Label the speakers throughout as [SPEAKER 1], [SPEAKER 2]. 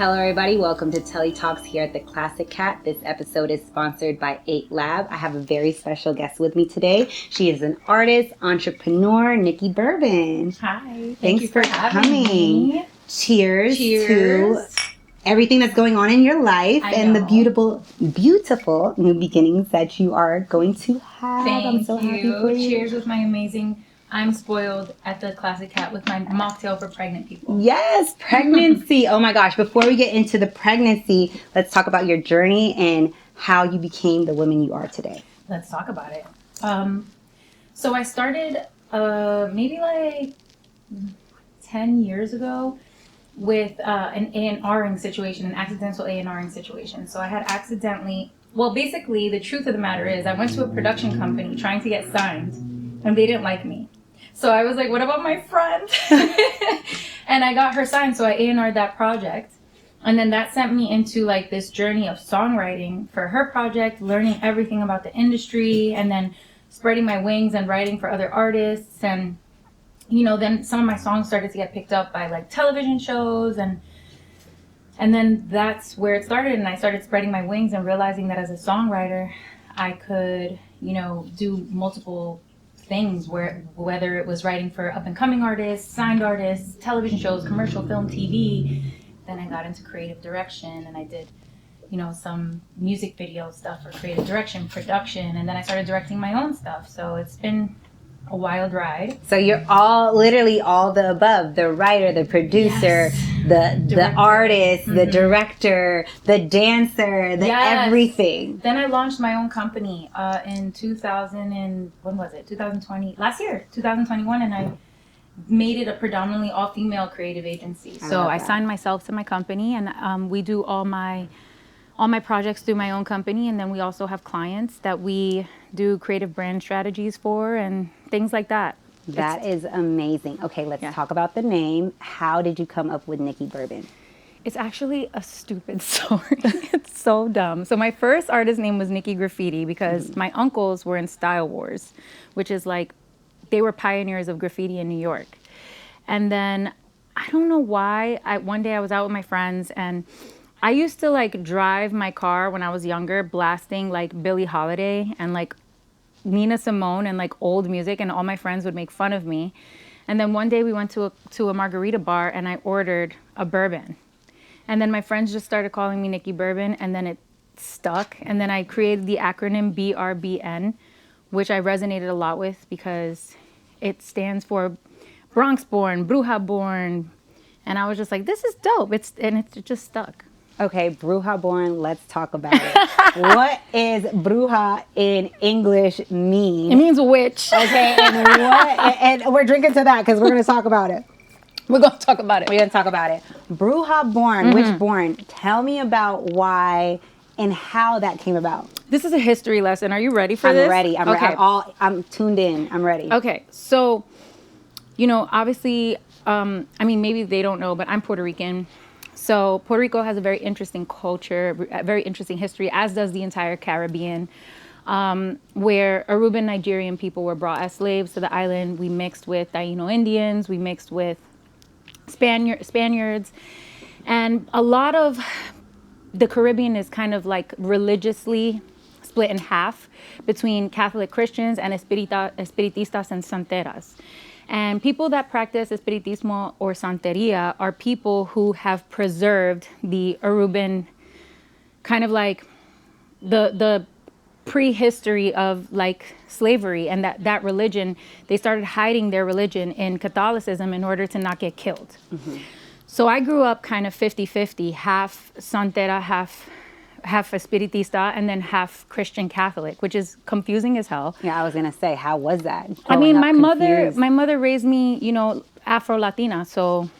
[SPEAKER 1] Hello everybody, welcome to Telli Talks here at the Classic Cat. This episode is sponsored by 8 Lab. I have a very special guest with me today. She is an artist, entrepreneur, Nikky Bourbon.
[SPEAKER 2] Hi.
[SPEAKER 1] Thanks for
[SPEAKER 2] having me.
[SPEAKER 1] Cheers to everything that's going on in your life and the beautiful new beginnings that you are going to have. I'm so happy for you.
[SPEAKER 2] Cheers with my amazing I'm spoiled at the Classic Cat with my mocktail for pregnant people.
[SPEAKER 1] Yes, pregnancy. Oh my gosh. Before we get into the pregnancy, let's talk about your journey and how you became the woman you are today.
[SPEAKER 2] Let's talk about it. So I started maybe like 10 years ago with an A&Ring situation, an accidental A&Ring situation. So I had basically the truth of the matter is I went to a production company trying to get signed and they didn't like me. So I was like, what about my friend? And I got her signed, so I A&R'd that project. And then that sent me into like this journey of songwriting for her project, learning everything about the industry, and then spreading my wings and writing for other artists. And, you know, then some of my songs started to get picked up by like television shows. And then that's where it started. And I started spreading my wings and realizing that as a songwriter, I could, you know, do multiple things, whether it was writing for up-and-coming artists, signed artists, television shows, commercial, film, TV. Then I got into creative direction and I did, you know, some music video stuff for creative direction, production, and then I started directing my own stuff. So it's been a wild ride.
[SPEAKER 1] So you're literally all the above: the writer, the producer, the artist, the director, the dancer, everything.
[SPEAKER 2] Then I launched my own company in 2020, last year, 2021, and I made it a predominantly all-female creative agency. So I signed myself to my company, and we do all my projects through my own company, and then we also have clients that we do creative brand strategies for and things like that.
[SPEAKER 1] That is amazing. Okay, let's talk about the name. How did you come up with Nikky Bourbon?
[SPEAKER 2] It's actually a stupid story. It's so dumb. So my first artist name was Nikky Graffiti because my uncles were in Style Wars, which is like, they were pioneers of graffiti in New York. And then I don't know why, one day I was out with my friends and I used to like drive my car when I was younger, blasting like Billie Holiday and like Nina Simone and like old music, and all my friends would make fun of me. And then one day we went to a margarita bar and I ordered a bourbon. And then my friends just started calling me Nikky Bourbon, and then it stuck. And then I created the acronym BRBN, which I resonated a lot with because it stands for Bronx born, Bruja born. And I was just like, this is dope. It just stuck.
[SPEAKER 1] Okay, Bruja born, let's talk about it. What is Bruja in English mean?
[SPEAKER 2] It means witch.
[SPEAKER 1] Okay, and we're drinking to that because we're going to talk about it.
[SPEAKER 2] We're going to talk about it.
[SPEAKER 1] We're going to talk about it. Bruja born, witch born. Tell me about why and how that came about.
[SPEAKER 2] This is a history lesson. Are you ready for this?
[SPEAKER 1] I'm ready. I'm tuned in. I'm ready.
[SPEAKER 2] Okay, so, you know, obviously, I mean, maybe they don't know, but I'm Puerto Rican. So Puerto Rico has a very interesting culture, a very interesting history, as does the entire Caribbean, where Aruban Nigerian people were brought as slaves to the island. We mixed with Taino Indians, we mixed with Spaniards, and a lot of the Caribbean is kind of like religiously split in half between Catholic Christians and Espiritistas and Santeras. And people that practice Espiritismo or Santeria are people who have preserved the Aruban, kind of like the prehistory of like slavery, and that religion, they started hiding their religion in Catholicism in order to not get killed. Mm-hmm. So I grew up kind of 50-50, half Santera, half Espiritista, and then half Christian Catholic, which is confusing as hell.
[SPEAKER 1] Yeah, I was gonna say, how was that?
[SPEAKER 2] I mean, my mother raised me, you know, Afro-Latina, so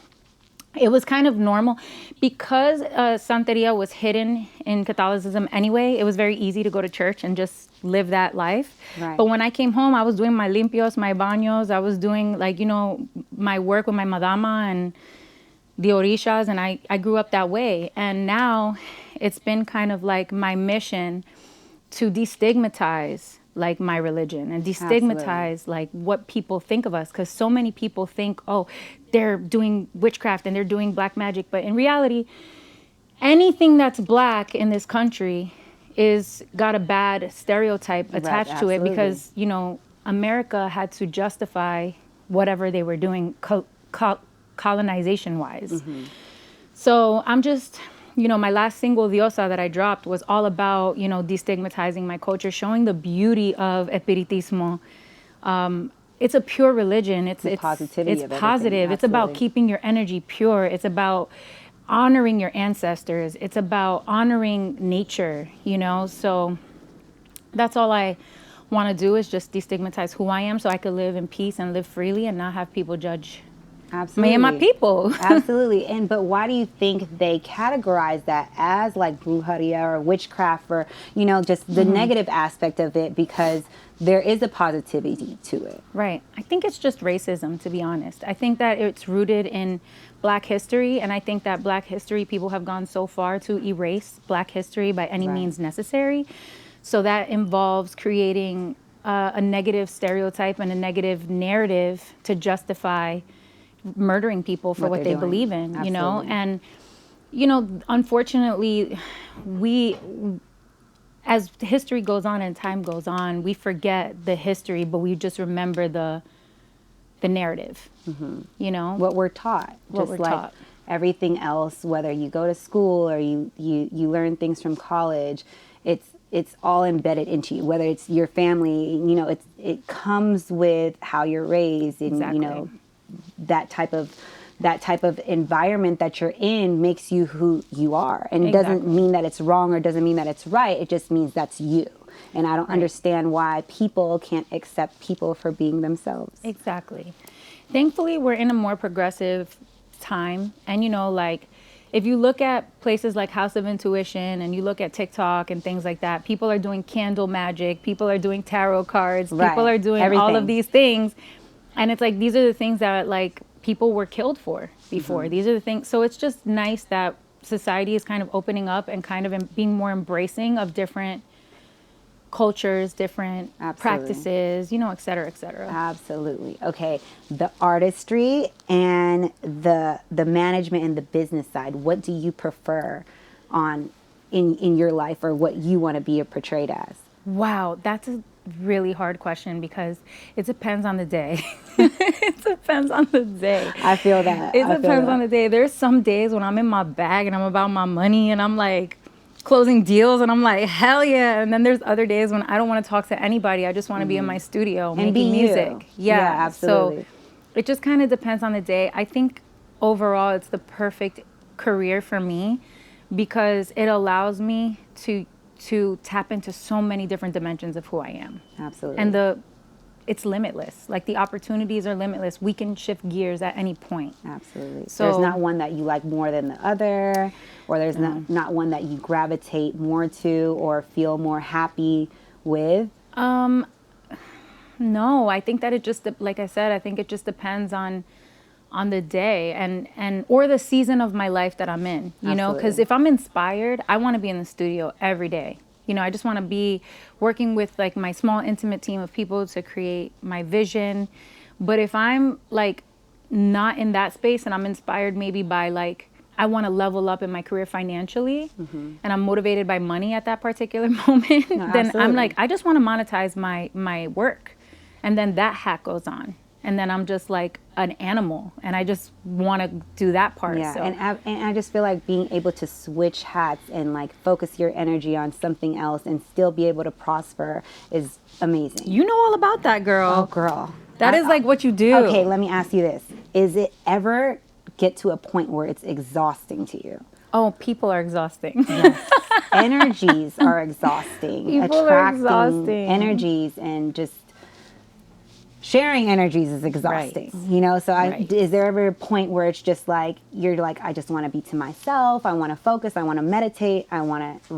[SPEAKER 2] it was kind of normal. Because Santeria was hidden in Catholicism anyway, it was very easy to go to church and just live that life. Right. But when I came home, I was doing my limpios, my baños, I was doing like, you know, my work with my madama and the orishas, and I grew up that way. And now it's been kind of like my mission to destigmatize like my religion and destigmatize like what people think of us, because so many people think, oh, they're doing witchcraft and they're doing black magic, but in reality anything that's black in this country is got a bad stereotype attached to it,
[SPEAKER 1] absolutely.
[SPEAKER 2] because America had to justify whatever they were doing colonization wise. So I'm just, my last single, Diosa, that I dropped was all about, destigmatizing my culture, showing the beauty of Espiritismo. It's a pure religion. It's
[SPEAKER 1] positivity
[SPEAKER 2] It's
[SPEAKER 1] of
[SPEAKER 2] positive.
[SPEAKER 1] everything.
[SPEAKER 2] It's about
[SPEAKER 1] Absolutely.
[SPEAKER 2] keeping your energy pure. It's about honoring your ancestors. It's about honoring nature, So that's all I want to do, is just destigmatize who I am, so I could live in peace and live freely and not have people judge
[SPEAKER 1] Absolutely.
[SPEAKER 2] me and my people.
[SPEAKER 1] Absolutely. But why do you think they categorize that as like brujeria or witchcraft, or, just the negative aspect of it? Because there is a positivity to it.
[SPEAKER 2] Right. I think it's just racism, to be honest. I think that it's rooted in Black history, and I think that Black history, people have gone so far to erase Black history by any means necessary. So that involves creating a negative stereotype and a negative narrative to justify murdering people for what they believe in,
[SPEAKER 1] Absolutely.
[SPEAKER 2] And, unfortunately, we, as history goes on and time goes on, we forget the history, but we just remember the narrative,
[SPEAKER 1] What we're taught.
[SPEAKER 2] What
[SPEAKER 1] Just
[SPEAKER 2] we're
[SPEAKER 1] like
[SPEAKER 2] taught.
[SPEAKER 1] everything else, whether you go to school or you learn things from college, it's all embedded into you, whether it's your family, it comes with how you're raised, and
[SPEAKER 2] Exactly.
[SPEAKER 1] that type of environment that you're in makes you who you are, and it doesn't
[SPEAKER 2] Exactly.
[SPEAKER 1] mean that it's wrong or doesn't mean that it's right. It just means that's you. And I don't understand why people can't accept people for being themselves.
[SPEAKER 2] Exactly. Thankfully, we're in a more progressive time. And, like, if you look at places like House of Intuition and you look at TikTok and things like that, people are doing candle magic, people are doing tarot cards, people are doing all of
[SPEAKER 1] Everything.
[SPEAKER 2] these things. And it's like, these are the things that, like, people were killed for before. These are the things. So it's just nice that society is kind of opening up and kind of being more embracing of different cultures, different practices, et cetera, et cetera.
[SPEAKER 1] Absolutely. Okay. The artistry and the management and the business side, what do you prefer in your life, or what you want to be portrayed as?
[SPEAKER 2] Wow, that's a really hard question, because it depends on the day. It depends on the day.
[SPEAKER 1] I feel that.
[SPEAKER 2] It depends on the day. There's some days when I'm in my bag and I'm about my money and I'm like closing deals and I'm like, hell yeah. And then there's other days when I don't want to talk to anybody. I just want to be in my studio
[SPEAKER 1] And
[SPEAKER 2] making
[SPEAKER 1] be
[SPEAKER 2] music.
[SPEAKER 1] you.
[SPEAKER 2] Yeah,
[SPEAKER 1] absolutely.
[SPEAKER 2] So it just kind of depends on the day. I think overall it's the perfect career for me, because it allows me to tap into so many different dimensions of who I am.
[SPEAKER 1] Absolutely.
[SPEAKER 2] And it's limitless. Like, the opportunities are limitless. We can shift gears at any point.
[SPEAKER 1] Absolutely.
[SPEAKER 2] So
[SPEAKER 1] there's not one that you like more than the other, or there's not one that you gravitate more to or feel more happy with.
[SPEAKER 2] No, I think that it just, like I said, I think it just depends on the day and or the season of my life that I'm in, because if I'm inspired, I want to be in the studio every day. I just want to be working with like my small intimate team of people to create my vision. But if I'm like not in that space and I'm inspired maybe by like, I want to level up in my career financially, and I'm motivated by money at that particular moment, then I'm like, I just want to monetize my work. And then that hat goes on. And then I'm just like an animal, and I just want to do that part.
[SPEAKER 1] Yeah,
[SPEAKER 2] So.
[SPEAKER 1] and I just feel like being able to switch hats and like focus your energy on something else and still be able to prosper is amazing.
[SPEAKER 2] You know all about that, girl.
[SPEAKER 1] Oh, girl.
[SPEAKER 2] That is like what you do.
[SPEAKER 1] Okay, let me ask you this. Is it ever get to a point where it's exhausting to you?
[SPEAKER 2] Oh, people are exhausting.
[SPEAKER 1] Yes. Energies are exhausting.
[SPEAKER 2] People are exhausting.
[SPEAKER 1] Energies and just sharing energies is exhausting, so is there ever a point where it's just like, you're like, I just want to be to myself, I want to focus, I want to meditate, I want to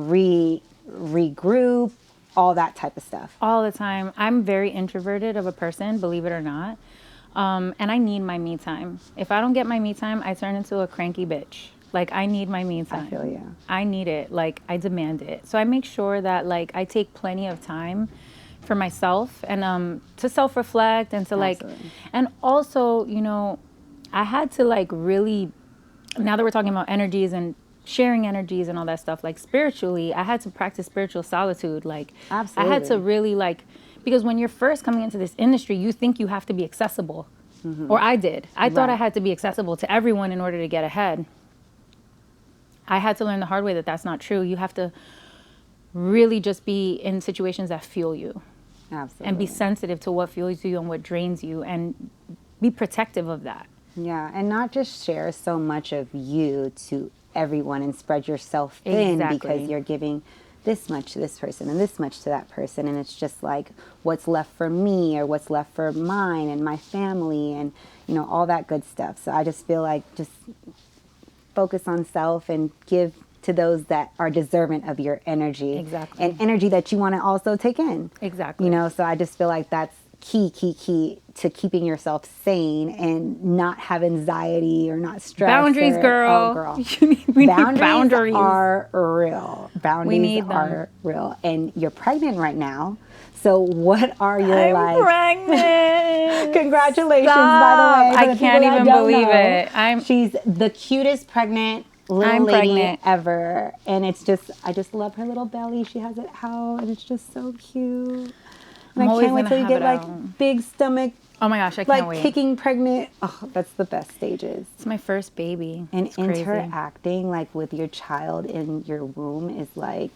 [SPEAKER 1] regroup, all that type of stuff?
[SPEAKER 2] All the time. I'm very introverted of a person, believe it or not, and I need my me time. If I don't get my me time, I turn into a cranky bitch. Like, I need my me time.
[SPEAKER 1] I feel you.
[SPEAKER 2] I need it. Like, I demand it. So I make sure that like I take plenty of time for myself and to self-reflect and to like, and also, I had to like really, now that we're talking about energies and sharing energies and all that stuff, like spiritually, I had to practice spiritual solitude. Like,
[SPEAKER 1] Absolutely.
[SPEAKER 2] I had to really like, because when you're first coming into this industry, you think you have to be accessible. Or I did. I thought I had to be accessible to everyone in order to get ahead. I had to learn the hard way that that's not true. You have to really just be in situations that fuel you.
[SPEAKER 1] Absolutely.
[SPEAKER 2] And be sensitive to what fuels you and what drains you, and be protective of that.
[SPEAKER 1] Yeah, and not just share so much of you to everyone and spread yourself thin because you're giving this much to this person and this much to that person, and it's just like what's left for me or what's left for mine and my family and, you know, all that good stuff. So I just feel like just focus on self and give to those that are deserving of your energy.
[SPEAKER 2] Exactly.
[SPEAKER 1] And energy that you want to also take in.
[SPEAKER 2] Exactly.
[SPEAKER 1] You know, so I just feel like that's key to keeping yourself sane and not have anxiety or not stress.
[SPEAKER 2] Boundaries, girl.
[SPEAKER 1] Oh, girl.
[SPEAKER 2] We need boundaries.
[SPEAKER 1] Are real. Boundaries are real. And you're pregnant right now. So what are your
[SPEAKER 2] I'm pregnant.
[SPEAKER 1] Congratulations,
[SPEAKER 2] Stop.
[SPEAKER 1] by the way.
[SPEAKER 2] I can't even believe it.
[SPEAKER 1] She's the cutest pregnant little lady
[SPEAKER 2] pregnant.
[SPEAKER 1] ever. And it's just, I just love her little belly. She has it out and it's just so cute. And I can't wait till you get like big stomach.
[SPEAKER 2] Oh my gosh, I can't wait.
[SPEAKER 1] Like kicking pregnant. Oh, that's the best stages.
[SPEAKER 2] It's my first baby.
[SPEAKER 1] And
[SPEAKER 2] it's crazy.
[SPEAKER 1] Interacting like with your child in your womb is like,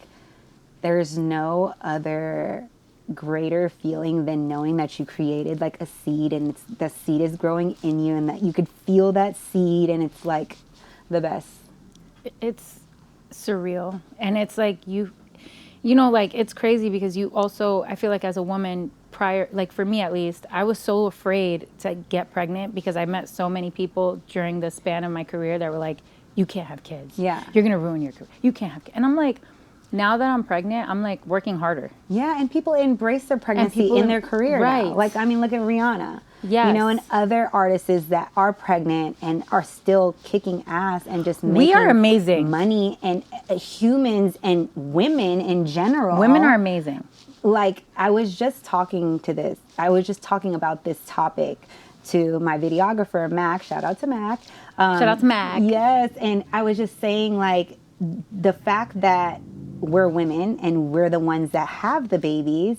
[SPEAKER 1] there's no other greater feeling than knowing that you created like a seed and the seed is growing in you and that you could feel that seed, and it's like the best. It's
[SPEAKER 2] surreal. And it's like you know, like, it's crazy because you also, I feel like as a woman prior, like for me at least, I was so afraid to get pregnant because I met so many people during the span of my career that were like, you can't have kids.
[SPEAKER 1] Yeah.
[SPEAKER 2] You're going to ruin your career. You can't have kids. And I'm like, now that I'm pregnant, I'm like working harder.
[SPEAKER 1] Yeah, and people embrace their pregnancy in their career now. Like, I mean, look at Rihanna.
[SPEAKER 2] Yes.
[SPEAKER 1] You know, and other artists that are pregnant and are still kicking ass and just making
[SPEAKER 2] we are amazing
[SPEAKER 1] money, and humans and women in general.
[SPEAKER 2] Women are amazing.
[SPEAKER 1] Like, I was just talking about this topic to my videographer, Mac. Shout out to Mac.
[SPEAKER 2] Shout out to Mac.
[SPEAKER 1] Yes, and I was just saying, like, the fact that we're women and we're the ones that have the babies,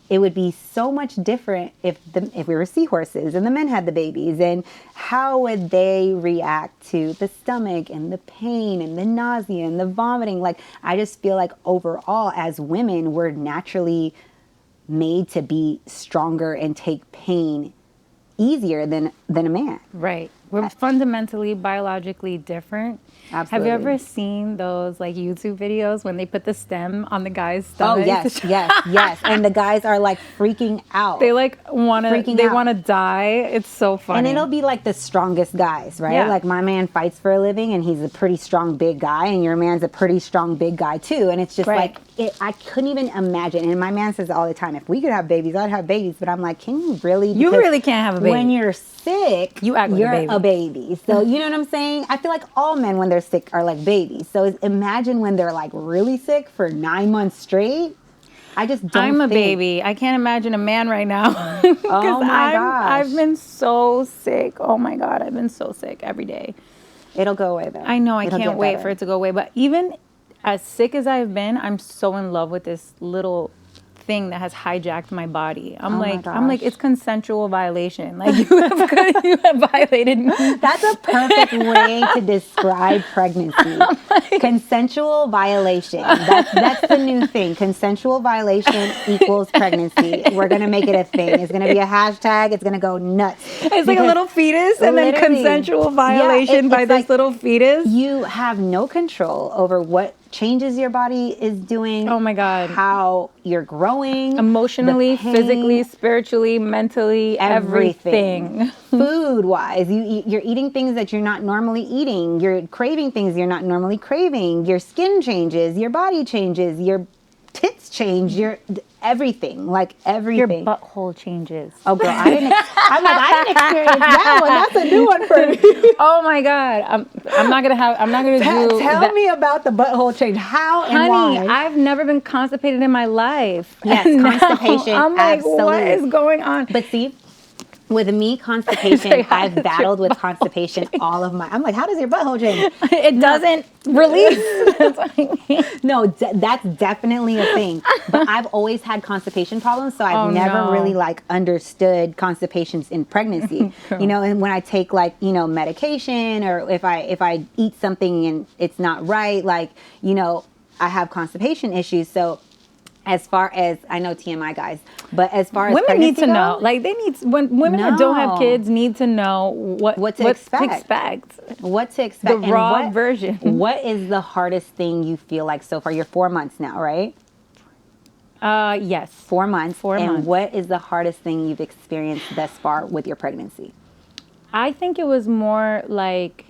[SPEAKER 1] it would be so much different if we were seahorses and the men had the babies, and how would they react to the stomach and the pain and the nausea and the vomiting? Like, I just feel like overall as women, we're naturally made to be stronger and take pain easier than a man.
[SPEAKER 2] Right. We're fundamentally biologically different.
[SPEAKER 1] Absolutely.
[SPEAKER 2] Have you ever seen those like YouTube videos when they put the stem on the guy's stomach?
[SPEAKER 1] Oh yes. And the guys are like freaking out.
[SPEAKER 2] They like want to die. It's so funny.
[SPEAKER 1] And it'll be like the strongest guys, right?
[SPEAKER 2] Yeah.
[SPEAKER 1] Like, my man fights for a living and he's a pretty strong big guy, and your man's a pretty strong big guy too. And it's just like, I couldn't even imagine. And my man says all the time, if we could have babies, I'd have babies. But I'm like, can you really?
[SPEAKER 2] You really can't have a baby.
[SPEAKER 1] When you're sick,
[SPEAKER 2] you're
[SPEAKER 1] a baby. So you know what I'm saying? I feel like all men when they're sick are like babies. So imagine when they're like really sick for 9 months straight. I just don't
[SPEAKER 2] I'm a baby. I can't imagine a man right now.
[SPEAKER 1] Oh my gosh.
[SPEAKER 2] I've been so sick. Oh my God. I've been so sick every day.
[SPEAKER 1] It'll go away though.
[SPEAKER 2] I know. I can't wait for it to go away. But even as sick as I've been, I'm so in love with this little thing that has hijacked my body. I'm like, it's consensual violation. Like, you have violated me.
[SPEAKER 1] That's a perfect way to describe pregnancy. Consensual violation. That's the new thing. Consensual violation equals pregnancy. We're gonna make it a thing. It's gonna be a hashtag. It's gonna go nuts.
[SPEAKER 2] It's like a little fetus, and then consensual violation by this little fetus.
[SPEAKER 1] You have no control over what changes your body is doing.
[SPEAKER 2] Oh my God.
[SPEAKER 1] How you're growing.
[SPEAKER 2] Emotionally, physically, spiritually, mentally, everything.
[SPEAKER 1] Food wise, you're eating things that you're not normally eating. You're craving things you're not normally craving. Your skin changes, your body changes, your tits change, your everything, like everything.
[SPEAKER 2] Your butthole changes.
[SPEAKER 1] Oh girl, I didn't experience that one. That's a new one for me.
[SPEAKER 2] Oh my God. I'm not gonna do
[SPEAKER 1] Tell me about the butthole change. How and
[SPEAKER 2] Honey,
[SPEAKER 1] why?
[SPEAKER 2] I've never been constipated in my life.
[SPEAKER 1] Yes, constipation.
[SPEAKER 2] I'm like,
[SPEAKER 1] absolutely.
[SPEAKER 2] what is going on?
[SPEAKER 1] But see, With me, constipation, I've battled with constipation all of my... I'm like, how does your butthole change?
[SPEAKER 2] It doesn't release.
[SPEAKER 1] No, that's definitely a thing. But I've always had constipation problems, so I've never really like understood constipations in pregnancy. You know, and when I take like, you know, medication, or if I eat something and it's not right, like, you know, I have constipation issues. So as far as, I know TMI guys, but as far as
[SPEAKER 2] women need to
[SPEAKER 1] goes,
[SPEAKER 2] know, like they need, when women that don't have kids need to know what to expect.
[SPEAKER 1] What to expect.
[SPEAKER 2] The raw version.
[SPEAKER 1] What is the hardest thing you feel like so far? You're 4 months now, right?
[SPEAKER 2] Yes.
[SPEAKER 1] 4 months.
[SPEAKER 2] 4 months.
[SPEAKER 1] And what is the hardest thing you've experienced thus far with your pregnancy?
[SPEAKER 2] I think it was more like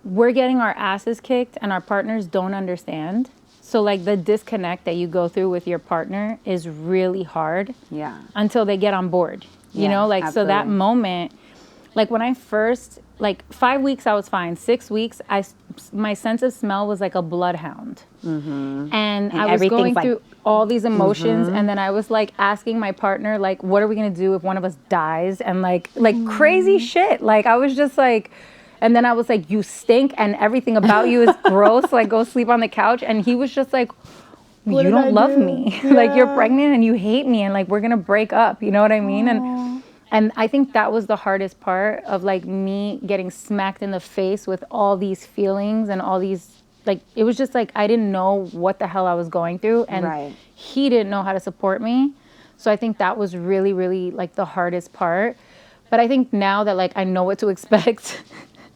[SPEAKER 2] we're getting our asses kicked and our partners don't understand. So like the disconnect that you go through with your partner is really hard.
[SPEAKER 1] Yeah.
[SPEAKER 2] Until they get on board. You know, like, absolutely. So that moment, like when I first, like 5 weeks I was fine. 6 weeks, my sense of smell was like a bloodhound. Mm-hmm. And I was going through all these emotions, and then I was like asking my partner, like, what are we gonna do if one of us dies? And like crazy shit. Like I was just like, and then I was like, you stink and everything about you is gross. Like, go sleep on the couch. And he was just like, you don't love me. Yeah. Like, you're pregnant and you hate me. And like, we're going to break up. You know what I mean? And I think that was the hardest part of like me getting smacked in the face with all these feelings and all these, like, it was just like, I didn't know what the hell I was going through. And he didn't know how to support me. So I think that was really, really like the hardest part. But I think now that like I know what to expect.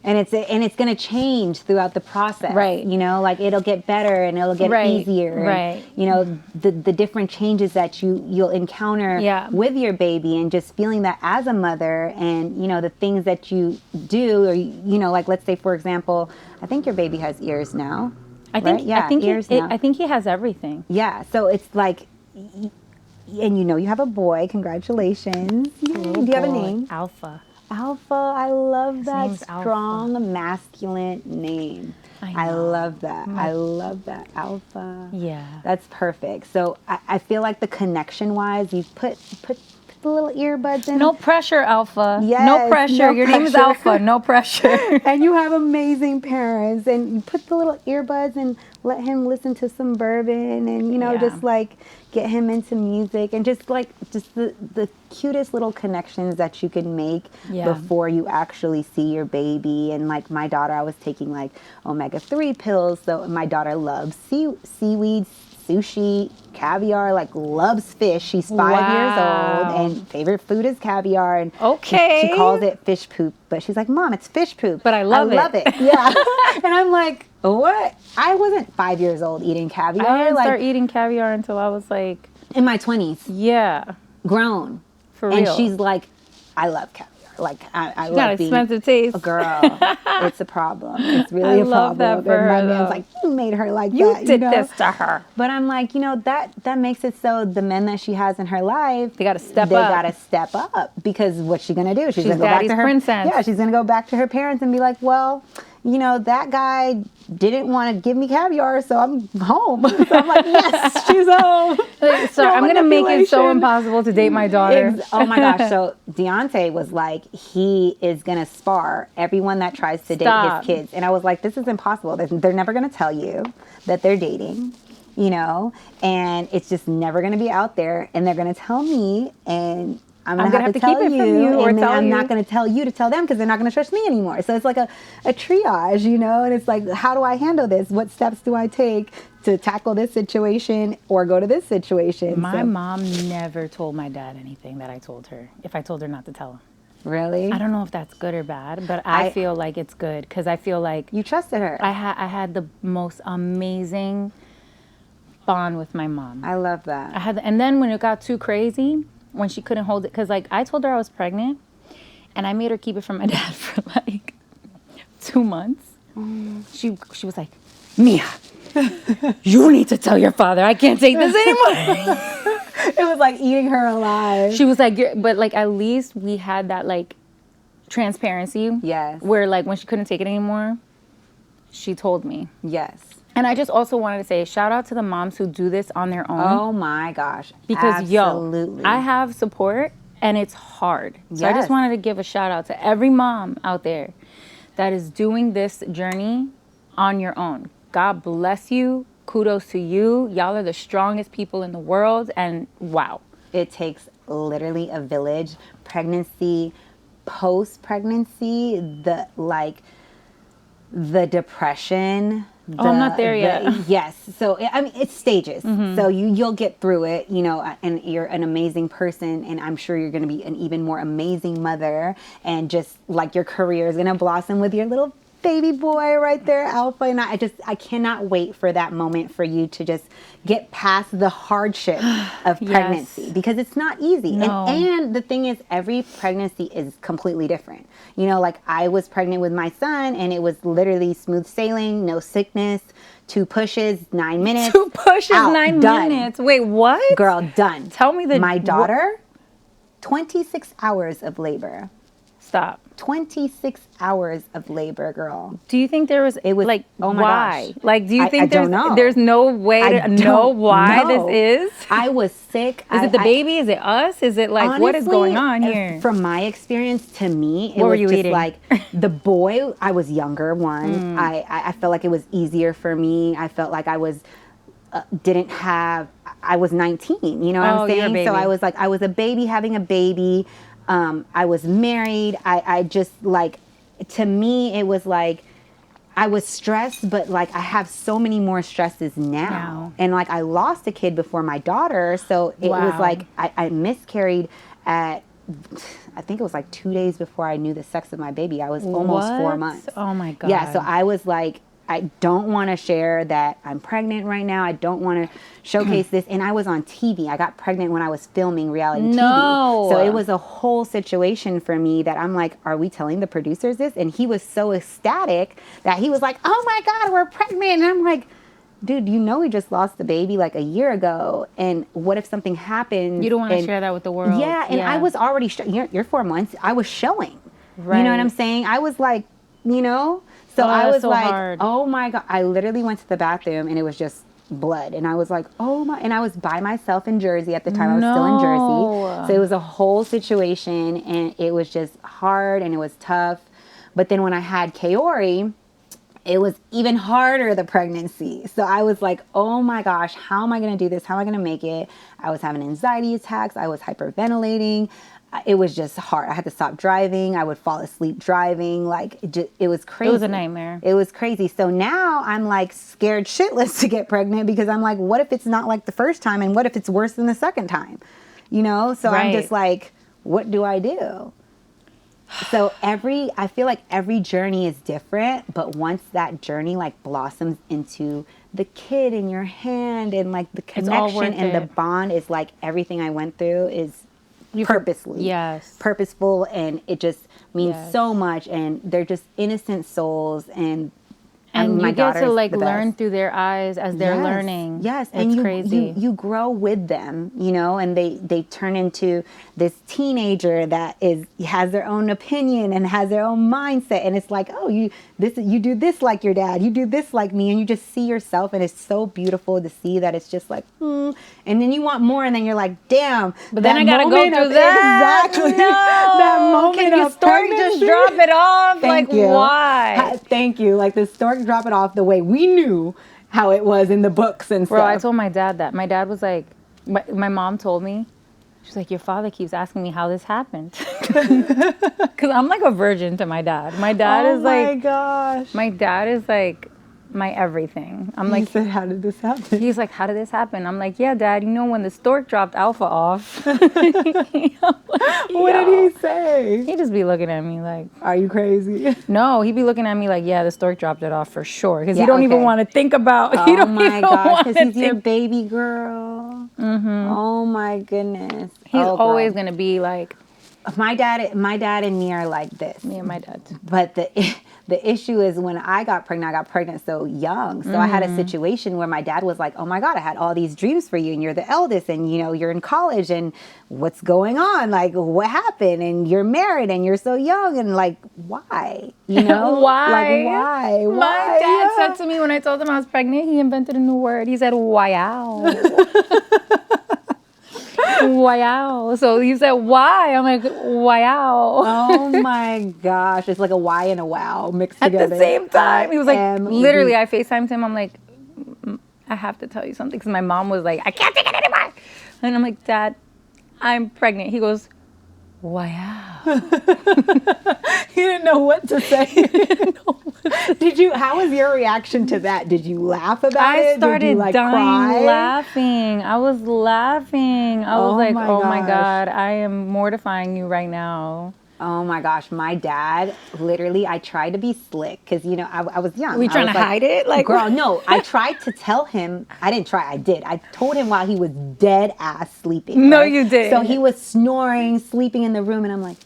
[SPEAKER 1] And it's going to change throughout the process. Right. You know, like it'll get better and it'll get easier. Right. And, you know, the different changes that you'll encounter with your baby, and just feeling that as a mother, and, you know, the things that you do, or, you know, like let's say, for example, I think your baby has ears now.
[SPEAKER 2] I think he has everything.
[SPEAKER 1] Yeah. So it's like, and you know, you have a boy. Congratulations. Do you have a name?
[SPEAKER 2] Alpha.
[SPEAKER 1] Alpha, I love that strong masculine name. I love that. I love that. Alpha.
[SPEAKER 2] Yeah.
[SPEAKER 1] That's perfect. So I feel like the connection wise, you put the little earbuds in.
[SPEAKER 2] No pressure, Alpha.
[SPEAKER 1] Yes,
[SPEAKER 2] no pressure. Your name is Alpha. No pressure.
[SPEAKER 1] And you have amazing parents, and you put the little earbuds and let him listen to some bourbon, and, you know, just like get him into music, and just the cutest little connections that you can make before you actually see your baby. And like my daughter, I was taking like omega-3 pills. So my daughter loves seaweed, sushi, caviar, like loves fish. She's 5 years old, and favorite food is caviar. And she calls it fish poop, but she's like, Mom, it's fish poop.
[SPEAKER 2] But I love it.
[SPEAKER 1] Yeah. And I'm like, what? I wasn't 5 years old eating caviar.
[SPEAKER 2] I didn't start eating caviar until I was like
[SPEAKER 1] in my 20s.
[SPEAKER 2] Yeah.
[SPEAKER 1] Grown.
[SPEAKER 2] For real.
[SPEAKER 1] And she's like, I love caviar. Like, I love
[SPEAKER 2] got expensive taste.
[SPEAKER 1] Girl, it's a problem. It's really a problem.
[SPEAKER 2] I love that for her,
[SPEAKER 1] my man's like, you made her like that.
[SPEAKER 2] You did this to her.
[SPEAKER 1] But I'm like, you know, that makes it so the men that she has in her life,
[SPEAKER 2] they got to step
[SPEAKER 1] up. Because what's she going to do? She's going to go back to her
[SPEAKER 2] princess.
[SPEAKER 1] Yeah, she's going to go back to her parents and be like, well, you know, that guy didn't want to give me caviar, so I'm home. So I'm like, yes, she's home.
[SPEAKER 2] So I'm going to make it so impossible to date my daughter.
[SPEAKER 1] Oh my gosh. So Deontay was like, he is going to spar everyone that tries to date his kids. And I was like, this is impossible. They're never going to tell you that they're dating, you know, and it's just never going to be out there. And they're going to tell me, and I'm gonna have to tell
[SPEAKER 2] keep it from you, or
[SPEAKER 1] and then
[SPEAKER 2] tell
[SPEAKER 1] I'm
[SPEAKER 2] you.
[SPEAKER 1] not gonna tell you to tell them, because they're not gonna trust me anymore. So it's like a triage, you know, and it's like, how do I handle this? What steps do I take to tackle this situation or go to this situation?
[SPEAKER 2] My mom never told my dad anything that I told her, if I told her not to tell him.
[SPEAKER 1] Really?
[SPEAKER 2] I don't know if that's good or bad, but I feel like it's good, because I feel like
[SPEAKER 1] you trusted her.
[SPEAKER 2] I had the most amazing bond with my mom.
[SPEAKER 1] I love that.
[SPEAKER 2] And then when it got too crazy, when she couldn't hold it, because like I told her I was pregnant, and I made her keep it from my dad for like 2 months. She was like, Mia, you need to tell your father. I can't take this anymore.
[SPEAKER 1] It was like eating her alive.
[SPEAKER 2] She was like, but like at least we had that like transparency.
[SPEAKER 1] Yes.
[SPEAKER 2] Where like when she couldn't take it anymore, she told me.
[SPEAKER 1] Yes.
[SPEAKER 2] And I just also wanted to say, shout out to the moms who do this on their own.
[SPEAKER 1] Oh my gosh.
[SPEAKER 2] Because
[SPEAKER 1] absolutely.
[SPEAKER 2] I have support,
[SPEAKER 3] and it's hard. So I just wanted to give a shout out to every mom out there that is doing this journey on your own. God bless you. Kudos to you. Y'all are the strongest people in the world, and wow.
[SPEAKER 1] It takes literally a village. Pregnancy, post-pregnancy, the depression.
[SPEAKER 3] I'm not there yet.
[SPEAKER 1] Yes. So, I mean, it's stages. So you'll get through it, you know, and you're an amazing person. And I'm sure you're going to be an even more amazing mother. And just like your career is going to blossom with your little baby boy right there, Alpha. And I cannot wait for that moment for you to just get past the hardship of pregnancy, because it's not easy.
[SPEAKER 3] No.
[SPEAKER 1] And the thing is, every pregnancy is completely different. You know, like I was pregnant with my son and it was literally smooth sailing, no sickness, 2 pushes, 9 minutes.
[SPEAKER 3] 2 pushes,
[SPEAKER 1] out,
[SPEAKER 3] 9
[SPEAKER 1] done.
[SPEAKER 3] minutes. Wait, what?
[SPEAKER 1] Girl, done.
[SPEAKER 3] Tell me
[SPEAKER 1] My daughter, 26 hours of labor.
[SPEAKER 3] Stop.
[SPEAKER 1] 26 hours of labor, girl.
[SPEAKER 3] Do you think there was,
[SPEAKER 1] It was
[SPEAKER 3] like,
[SPEAKER 1] oh my
[SPEAKER 3] why?
[SPEAKER 1] gosh.
[SPEAKER 3] Like, do you think
[SPEAKER 1] don't know.
[SPEAKER 3] there's no way to know why
[SPEAKER 1] know.
[SPEAKER 3] this is?
[SPEAKER 1] I was sick.
[SPEAKER 3] Is it the baby? Is it us? Is it like,
[SPEAKER 1] honestly,
[SPEAKER 3] what is going on here?
[SPEAKER 1] From my experience, to me, it
[SPEAKER 3] What were
[SPEAKER 1] was
[SPEAKER 3] you
[SPEAKER 1] just
[SPEAKER 3] eating?
[SPEAKER 1] like the boy. I was younger. One, I felt like it was easier for me. I felt like I was didn't have. I was 19. You know what I'm
[SPEAKER 3] you're a
[SPEAKER 1] saying?
[SPEAKER 3] baby.
[SPEAKER 1] So I was like, I was a baby having a baby. I was married. I just like, to me, it was like, I was stressed, but like I have so many more stresses now. And like I lost a kid before my daughter. So it was like, I miscarried at, I think it was like 2 days before I knew the sex of my baby. I was almost 4 months.
[SPEAKER 3] Oh my God.
[SPEAKER 1] Yeah. So I was like, I don't want to share that I'm pregnant right now. I don't want to showcase this. And I was on TV. I got pregnant when I was filming reality TV. So it was a whole situation for me that I'm like, are we telling the producers this? And he was so ecstatic that he was like, oh my God, we're pregnant. And I'm like, dude, you know we just lost the baby like a year ago. And what if something happens?
[SPEAKER 3] You don't want to share that with the world.
[SPEAKER 1] Yeah. And I was already, you're 4 months. I was showing. Right. You know what I'm saying? I was like, you know. So I was so like, hard. Oh my God. I literally went to the bathroom and it was just blood. And I was like, oh my, and I was by myself in Jersey at the time. I was still in Jersey. So it was a whole situation and it was just hard and it was tough. But then when I had Kaori, it was even harder, the pregnancy. So I was like, oh my gosh, how am I going to do this? How am I going to make it? I was having anxiety attacks. I was hyperventilating. It was just hard. I had to stop driving. I would fall asleep driving. Like, it was crazy.
[SPEAKER 3] It was a nightmare.
[SPEAKER 1] It was crazy. So now I'm like scared shitless to get pregnant because I'm like, what if it's not like the first time? And what if it's worse than the second time? You know? So I'm just like, what do I do? So I feel like every journey is different, but once that journey like blossoms into the kid in your hand and like the connection and the bond is like everything I went through is purposeful, and it just means so much, and they're just innocent souls, and
[SPEAKER 3] you get to like learn through their eyes as they're learning.
[SPEAKER 1] Yes,
[SPEAKER 3] it's
[SPEAKER 1] and
[SPEAKER 3] crazy.
[SPEAKER 1] You grow with them, you know, and they turn into this teenager that has their own opinion and has their own mindset, and it's like, oh, you do this like your dad, you do this like me, and you just see yourself, and it's so beautiful to see that it's just like, and then you want more, and then you're like, damn,
[SPEAKER 3] but then I gotta go through that.
[SPEAKER 1] Exactly.
[SPEAKER 3] No.
[SPEAKER 1] That moment
[SPEAKER 3] Can your stork just drop it off?
[SPEAKER 1] Thank
[SPEAKER 3] like
[SPEAKER 1] you.
[SPEAKER 3] Why?
[SPEAKER 1] Thank you. Like the stork drop it off the way we knew how it was in the books and stuff.
[SPEAKER 3] Bro, I told my dad that. My dad was like, my mom told me, she's like, your father keeps asking me how this happened. Because I'm like a virgin to my dad. My dad is like,
[SPEAKER 1] oh my gosh.
[SPEAKER 3] My dad is like my everything. I'm like,
[SPEAKER 1] he said, how did this happen?
[SPEAKER 3] He's like, how did this happen? I'm like, yeah, Dad, you know when the stork dropped Alpha off. Like,
[SPEAKER 1] what did he say?
[SPEAKER 3] He'd just be looking at me like,
[SPEAKER 1] are you crazy?
[SPEAKER 3] No, he'd be looking at me like, yeah, the stork dropped it off for sure. Because he don't even want to think about.
[SPEAKER 1] Oh my gosh, because he's your baby girl. Mm-hmm. Oh my goodness.
[SPEAKER 3] He's always going to be like.
[SPEAKER 1] My dad and me are like this.
[SPEAKER 3] Me and my dad.
[SPEAKER 1] But the issue is when I got pregnant so young. So I had a situation where my dad was like, oh my God, I had all these dreams for you, and you're the eldest, and you know, you're in college, and what's going on? Like, what happened? And you're married and you're so young, and like, why? You know?
[SPEAKER 3] Why?
[SPEAKER 1] Like, why?
[SPEAKER 3] My dad said to me when I told him I was pregnant, he invented a new word. He said, wow. wow. So he said, why? I'm like, wow.
[SPEAKER 1] Oh my gosh. It's like a why and a wow mixed together.
[SPEAKER 3] At the same time. He was like, literally, I FaceTimed him. I'm like, I have to tell you something. Because my mom was like, I can't take it anymore. And I'm like, Dad, I'm pregnant. He goes, wow.
[SPEAKER 1] He didn't know what to say. How was your reaction to that? Did you laugh about it?
[SPEAKER 3] I started
[SPEAKER 1] Did you, like,
[SPEAKER 3] dying
[SPEAKER 1] cry?
[SPEAKER 3] laughing. I was laughing. I was like,
[SPEAKER 1] my
[SPEAKER 3] oh my
[SPEAKER 1] gosh.
[SPEAKER 3] God, I am mortifying you right now.
[SPEAKER 1] Oh my gosh, my dad, literally, I tried to be slick because, I was young.
[SPEAKER 3] Were you trying to hide it? Like,
[SPEAKER 1] girl, no, I tried to tell him. I didn't try, I did. I told him while he was dead ass sleeping.
[SPEAKER 3] No,
[SPEAKER 1] right?
[SPEAKER 3] you did.
[SPEAKER 1] So he was snoring, sleeping in the room, and I'm like,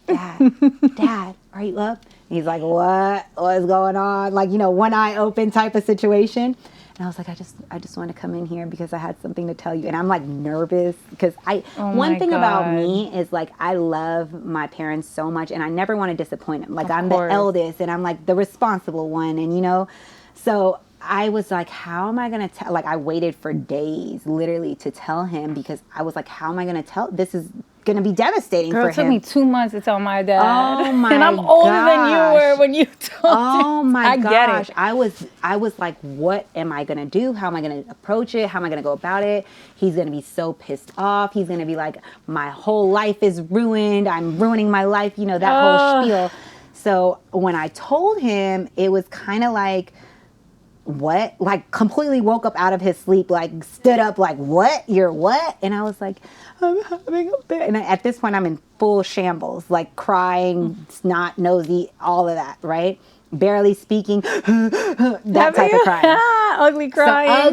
[SPEAKER 1] Dad, are you up? And he's like, what? What's going on? Like, one eye open type of situation. And I was like, I just want to come in here because I had something to tell you. And I'm like nervous because one thing about me is like, I love my parents so much and I never want to disappoint them. Like I'm the eldest and I'm like the responsible one. And so I was like, how am I going to tell? Like I waited for days literally to tell him because I was like, how am I going to tell? This is going to be devastating for him.
[SPEAKER 3] It took me 2 months to tell my dad.
[SPEAKER 1] Oh my
[SPEAKER 3] And I'm older than you were when you told
[SPEAKER 1] Oh my gosh.
[SPEAKER 3] Get it.
[SPEAKER 1] I was like, what am I going to do? How am I going to approach it? How am I going to go about it? He's going to be so pissed off. He's going to be like, my whole life is ruined. I'm ruining my life. That whole spiel. So when I told him, it was kind of like, what? Like completely woke up out of his sleep, like stood up like, what? You're what? And I was like, I'm having a baby. And at this point I'm in full shambles, like crying, snot, nosy, all of that, right? Barely speaking, that type of crying.
[SPEAKER 3] Ugly crying.
[SPEAKER 1] So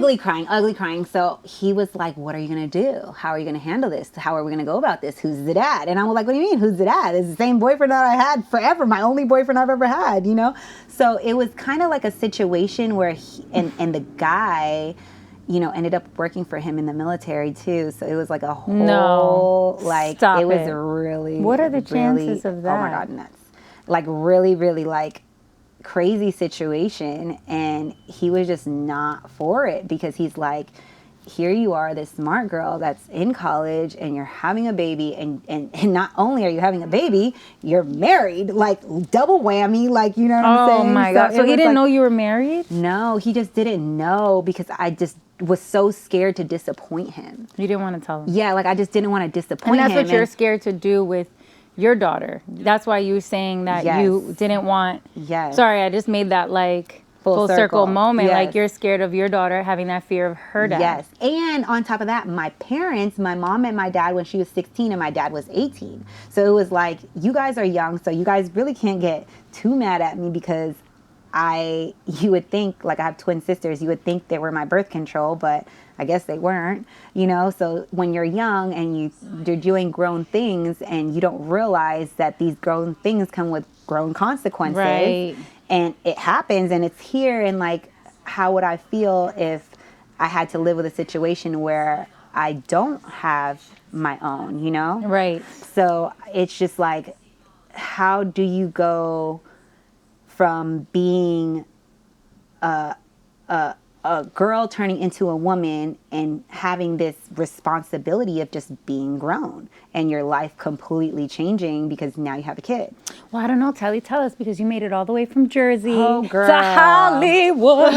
[SPEAKER 1] ugly crying. So he was like, what are you going to do? How are you going to handle this? How are we going to go about this? Who's the dad? And I was like, what do you mean? Who's the dad? It's the same boyfriend that I had forever. My only boyfriend I've ever had, So it was kind of like a situation where and the guy, ended up working for him in the military too. So it was like a whole, it was really,
[SPEAKER 3] what are the chances of that?
[SPEAKER 1] Oh my God, nuts. Like really, really like crazy situation. And he was just not for it because he's like, here you are, this smart girl that's in college and you're having a baby and not only are you having a baby, you're married, like double whammy, like, you know what I'm saying?
[SPEAKER 3] Oh my God. So he didn't know you were married?
[SPEAKER 1] No, he just didn't know because I just was so scared to disappoint him.
[SPEAKER 3] You didn't want to tell him?
[SPEAKER 1] Yeah, like I just didn't want to disappoint him.
[SPEAKER 3] And that's what you're scared to do with your daughter. That's why you were saying that you didn't want...
[SPEAKER 1] Yes.
[SPEAKER 3] Sorry, I just made that like full circle moment.
[SPEAKER 1] Yes.
[SPEAKER 3] Like you're scared of your daughter having that fear of her dad.
[SPEAKER 1] Yes. And on top of that, my parents, my mom met my dad when she was 16 and my dad was 18. So it was like, you guys are young, so you guys really can't get too mad at me because you would think, like I have twin sisters, you would think they were my birth control, but I guess they weren't, So when you're young and you're doing grown things and you don't realize that these grown things come with grown consequences.
[SPEAKER 3] Right.
[SPEAKER 1] And it happens and it's here. And like, how would I feel if I had to live with a situation where I don't have my own,
[SPEAKER 3] Right.
[SPEAKER 1] So it's just like, how do you go from being a girl turning into a woman and having this responsibility of just being grown and your life completely changing because now you have a kid?
[SPEAKER 3] Well, I don't know. Telli, tell us because you made it all the way from Jersey
[SPEAKER 1] girl.
[SPEAKER 3] to Hollywood.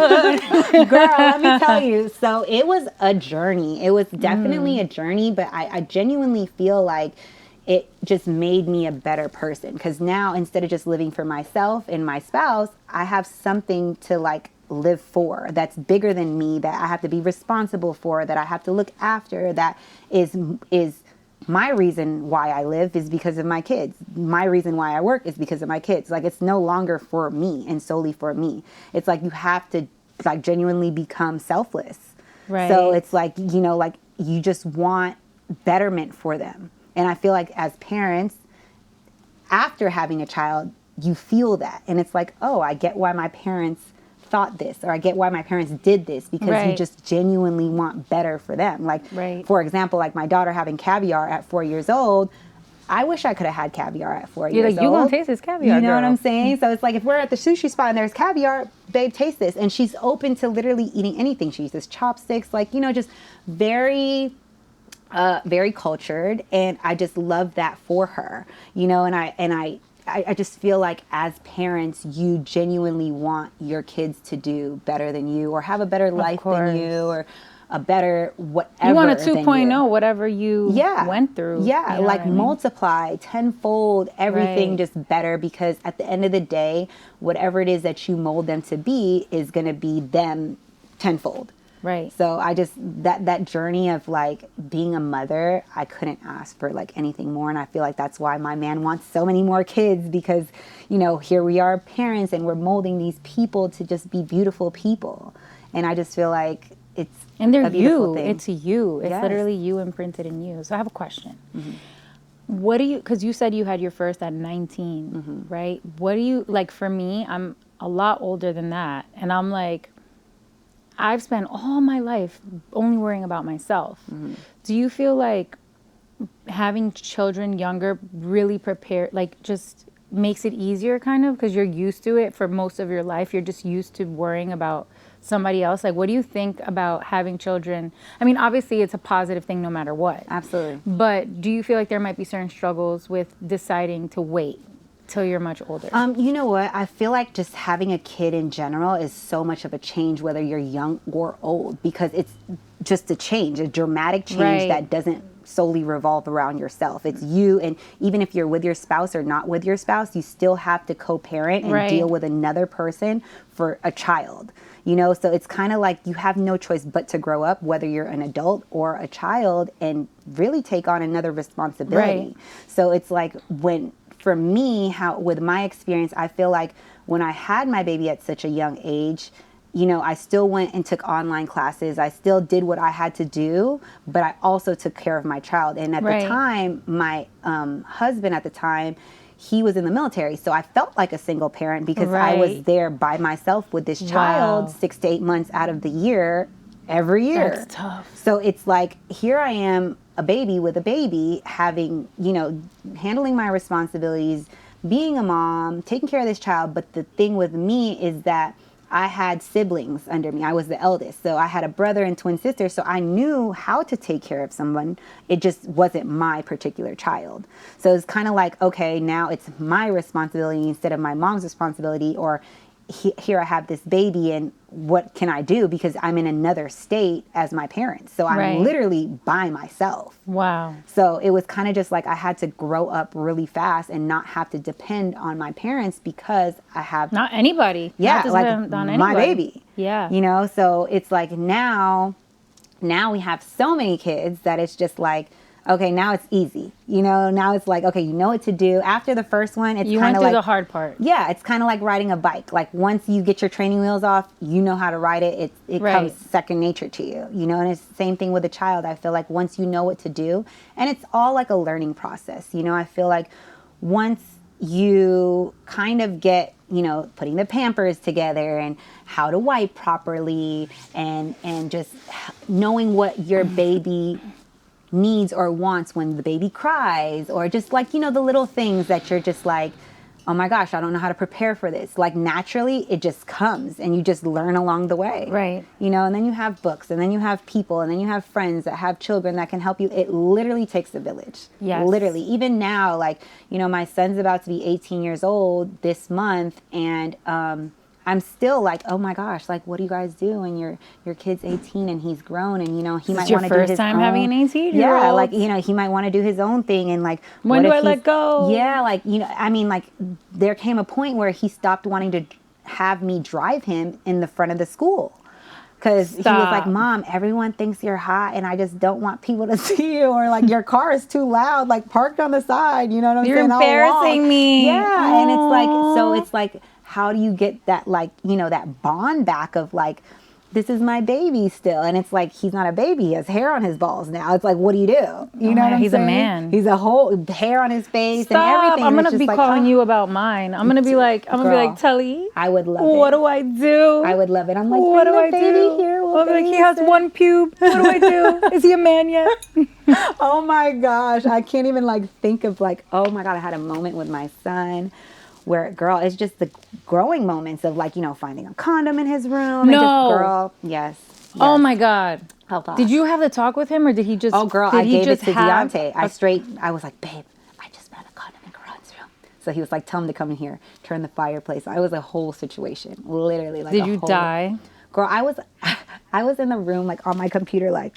[SPEAKER 1] Girl, let me tell you. So it was a journey. It was definitely a journey, but I genuinely feel like it just made me a better person because now instead of just living for myself and my spouse, I have something to like live for that's bigger than me, that I have to be responsible for, that I have to look after, that is my reason why I live is because of my kids. My reason why I work is because of my kids. Like it's no longer for me and solely for me. It's like you have to like genuinely become selfless.
[SPEAKER 3] Right.
[SPEAKER 1] So it's like, like you just want betterment for them. And I feel like as parents, after having a child, you feel that. And it's like, oh, I get why my parents thought this, or I get why my parents did this, because you just genuinely want better for them. Like, for example, like my daughter having caviar at 4 years old, I wish I could have had caviar at 4 years old.
[SPEAKER 3] You gonna taste this caviar,
[SPEAKER 1] You know
[SPEAKER 3] girl.
[SPEAKER 1] what I'm saying? So it's like, if we're at the sushi spot and there's caviar, babe, taste this. And she's open to literally eating anything. She uses chopsticks, like, just very very cultured, and I just love that for her, you know. And I just feel like as parents, you genuinely want your kids to do better than you, or have a better life than you, or a better whatever.
[SPEAKER 3] You want a 2.0, whatever you went through.
[SPEAKER 1] Yeah,
[SPEAKER 3] you know
[SPEAKER 1] like multiply tenfold everything,
[SPEAKER 3] Right.
[SPEAKER 1] just better, because at the end of the day, whatever it is that you mold them to be is going to be them tenfold.
[SPEAKER 3] Right.
[SPEAKER 1] So I just, that journey of like being a mother, I couldn't ask for like anything more. And I feel like that's why my man wants so many more kids, because, you know, here we are parents and we're molding these people to just be beautiful people. And I just feel like it's
[SPEAKER 3] And they're
[SPEAKER 1] a beautiful
[SPEAKER 3] you.
[SPEAKER 1] thing.
[SPEAKER 3] It's you. It's
[SPEAKER 1] Yes.
[SPEAKER 3] literally you imprinted in you. So I have a question. What do you, because you said you had your first at 19, right? What do you, like for me, I'm a lot older than that. And I'm like, I've spent all my life only worrying about myself. Do you feel like having children younger really like just makes it easier kind of, because you're used to it for most of your life? You're just used to worrying about somebody else. Like, what do you think about having children? I mean, obviously it's a positive thing no matter what.
[SPEAKER 1] Absolutely.
[SPEAKER 3] But do you feel like there might be certain struggles with deciding to wait till you're much older?
[SPEAKER 1] You know what? I feel like just having a kid in general is so much of a change, whether you're young or old, because it's just a change, a dramatic change
[SPEAKER 3] Right.
[SPEAKER 1] that doesn't solely revolve around yourself. It's you, and even if you're with your spouse or not with your spouse, you still have to co-parent and
[SPEAKER 3] Right.
[SPEAKER 1] deal with another person for a child. You know, so it's kind of like you have no choice but to grow up, whether you're an adult or a child, and really take on another responsibility.
[SPEAKER 3] Right.
[SPEAKER 1] So it's like for me, how with my experience, I feel like when I had my baby at such a young age, you know, I still went and took online classes. I still did what I had to do, but I also took care of my child. And at
[SPEAKER 3] Right.
[SPEAKER 1] the time, my husband at the time, he was in the military. So I felt like a single parent, because I was
[SPEAKER 3] Right.
[SPEAKER 1] there by myself with this child
[SPEAKER 3] Wow.
[SPEAKER 1] 6 to 8 months out of the year, every year.
[SPEAKER 3] That's tough.
[SPEAKER 1] So it's like, here I am, a baby with a baby, having, you know, handling my responsibilities, being a mom, taking care of this child. But the thing with me is that I had siblings under me. I was the eldest. So I had a brother and twin sister. So I knew how to take care of someone. It just wasn't my particular child. So it's kind of like, okay, now it's my responsibility instead of my mom's responsibility. Or here I have this baby, and what can I do? Because I'm in another state as my parents. So I'm
[SPEAKER 3] Right.
[SPEAKER 1] literally by myself.
[SPEAKER 3] Wow.
[SPEAKER 1] So it was kind of just like I had to grow up really fast and not have to depend on my parents, because I have
[SPEAKER 3] Not anybody.
[SPEAKER 1] yeah,
[SPEAKER 3] Not to
[SPEAKER 1] like
[SPEAKER 3] depend on
[SPEAKER 1] my
[SPEAKER 3] anybody.
[SPEAKER 1] baby.
[SPEAKER 3] Yeah.
[SPEAKER 1] You know, so it's like now we have so many kids that it's just like, okay, now it's easy. You know, now it's like, okay, you know what to do. After the first one, it's
[SPEAKER 3] You
[SPEAKER 1] kind
[SPEAKER 3] went
[SPEAKER 1] of
[SPEAKER 3] through
[SPEAKER 1] like
[SPEAKER 3] the hard part.
[SPEAKER 1] yeah, it's kind of like riding a bike. Like once you get your training wheels off, you know how to ride it. It
[SPEAKER 3] Right.
[SPEAKER 1] comes second nature to you, you know, and it's the same thing with a child. I feel like once you know what to do, and it's all like a learning process, you know, I feel like once you kind of get, you know, putting the Pampers together and how to wipe properly, and just knowing what your baby needs or wants when the baby cries, or just like, you know, the little things that you're just like, oh my gosh, I don't know how to prepare for this. Like naturally it just comes, and you just learn along the way.
[SPEAKER 3] Right.
[SPEAKER 1] You know, and then you have books, and then you have people, and then you have friends that have children that can help you. It literally takes a village.
[SPEAKER 3] Yes.
[SPEAKER 1] Literally. Even now, like, you know, my son's about to be 18 years old this month, and I'm still like, oh my gosh, like, what do you guys do when your kid's 18 and he's grown, and, you know, he might want to do his
[SPEAKER 3] first time
[SPEAKER 1] own,
[SPEAKER 3] having an 18-year-old.
[SPEAKER 1] Yeah, like, you know, he might want to do his own thing, and like,
[SPEAKER 3] When
[SPEAKER 1] what
[SPEAKER 3] do
[SPEAKER 1] if
[SPEAKER 3] I let
[SPEAKER 1] he's-
[SPEAKER 3] go?
[SPEAKER 1] Yeah, like, you know, I mean, like, there came a point where he stopped wanting to have me drive him in the front of the school. Because he was like,
[SPEAKER 3] Stop.
[SPEAKER 1] Mom, everyone thinks you're hot, and I just don't want people to see you. Or like, your car is too loud, like parked on the side. You know what I'm
[SPEAKER 3] You're
[SPEAKER 1] saying? All
[SPEAKER 3] embarrassing
[SPEAKER 1] wrong.
[SPEAKER 3] me.
[SPEAKER 1] Yeah, and it's like, so
[SPEAKER 3] Aw.
[SPEAKER 1] it's like, how do you get that, like, you know, that bond back of like, this is my baby still. And it's like, he's not a baby. He has hair on his balls now. It's like, what do? You know
[SPEAKER 3] my
[SPEAKER 1] what
[SPEAKER 3] God,
[SPEAKER 1] I'm
[SPEAKER 3] he's a
[SPEAKER 1] saying?
[SPEAKER 3] man.
[SPEAKER 1] He's a whole hair on his face
[SPEAKER 3] Stop.
[SPEAKER 1] and everything.
[SPEAKER 3] I'm
[SPEAKER 1] And
[SPEAKER 3] gonna
[SPEAKER 1] it's just
[SPEAKER 3] be
[SPEAKER 1] like,
[SPEAKER 3] calling
[SPEAKER 1] oh,
[SPEAKER 3] you about mine. I'm gonna be like,
[SPEAKER 1] Girl,
[SPEAKER 3] Telly,
[SPEAKER 1] I would love
[SPEAKER 3] what
[SPEAKER 1] it.
[SPEAKER 3] do I do?
[SPEAKER 1] I would love it. I'm like,
[SPEAKER 3] What
[SPEAKER 1] bring
[SPEAKER 3] do I
[SPEAKER 1] the baby
[SPEAKER 3] do?
[SPEAKER 1] here. We'll
[SPEAKER 3] I'll be like, he has
[SPEAKER 1] babysit.
[SPEAKER 3] one pube. What do I do? Is he a man yet?
[SPEAKER 1] Oh my gosh. I can't even like think of like, oh my God, I had a moment with my son where, girl, it's just the growing moments of like, you know, finding a condom in his room. And
[SPEAKER 3] No.
[SPEAKER 1] just, girl, yes.
[SPEAKER 3] Oh my God.
[SPEAKER 1] How fast?
[SPEAKER 3] Did you have the talk with him or did he just...
[SPEAKER 1] Oh, girl,
[SPEAKER 3] did
[SPEAKER 1] I
[SPEAKER 3] he
[SPEAKER 1] gave
[SPEAKER 3] just
[SPEAKER 1] it to
[SPEAKER 3] have
[SPEAKER 1] Deontay. I was like, babe, I just found a condom in Karan's room. So he was like, tell him to come in here, turn the fireplace. I was a whole situation, literally. Like,
[SPEAKER 3] Did you die?
[SPEAKER 1] Girl, I was in the room, like, on my computer, like,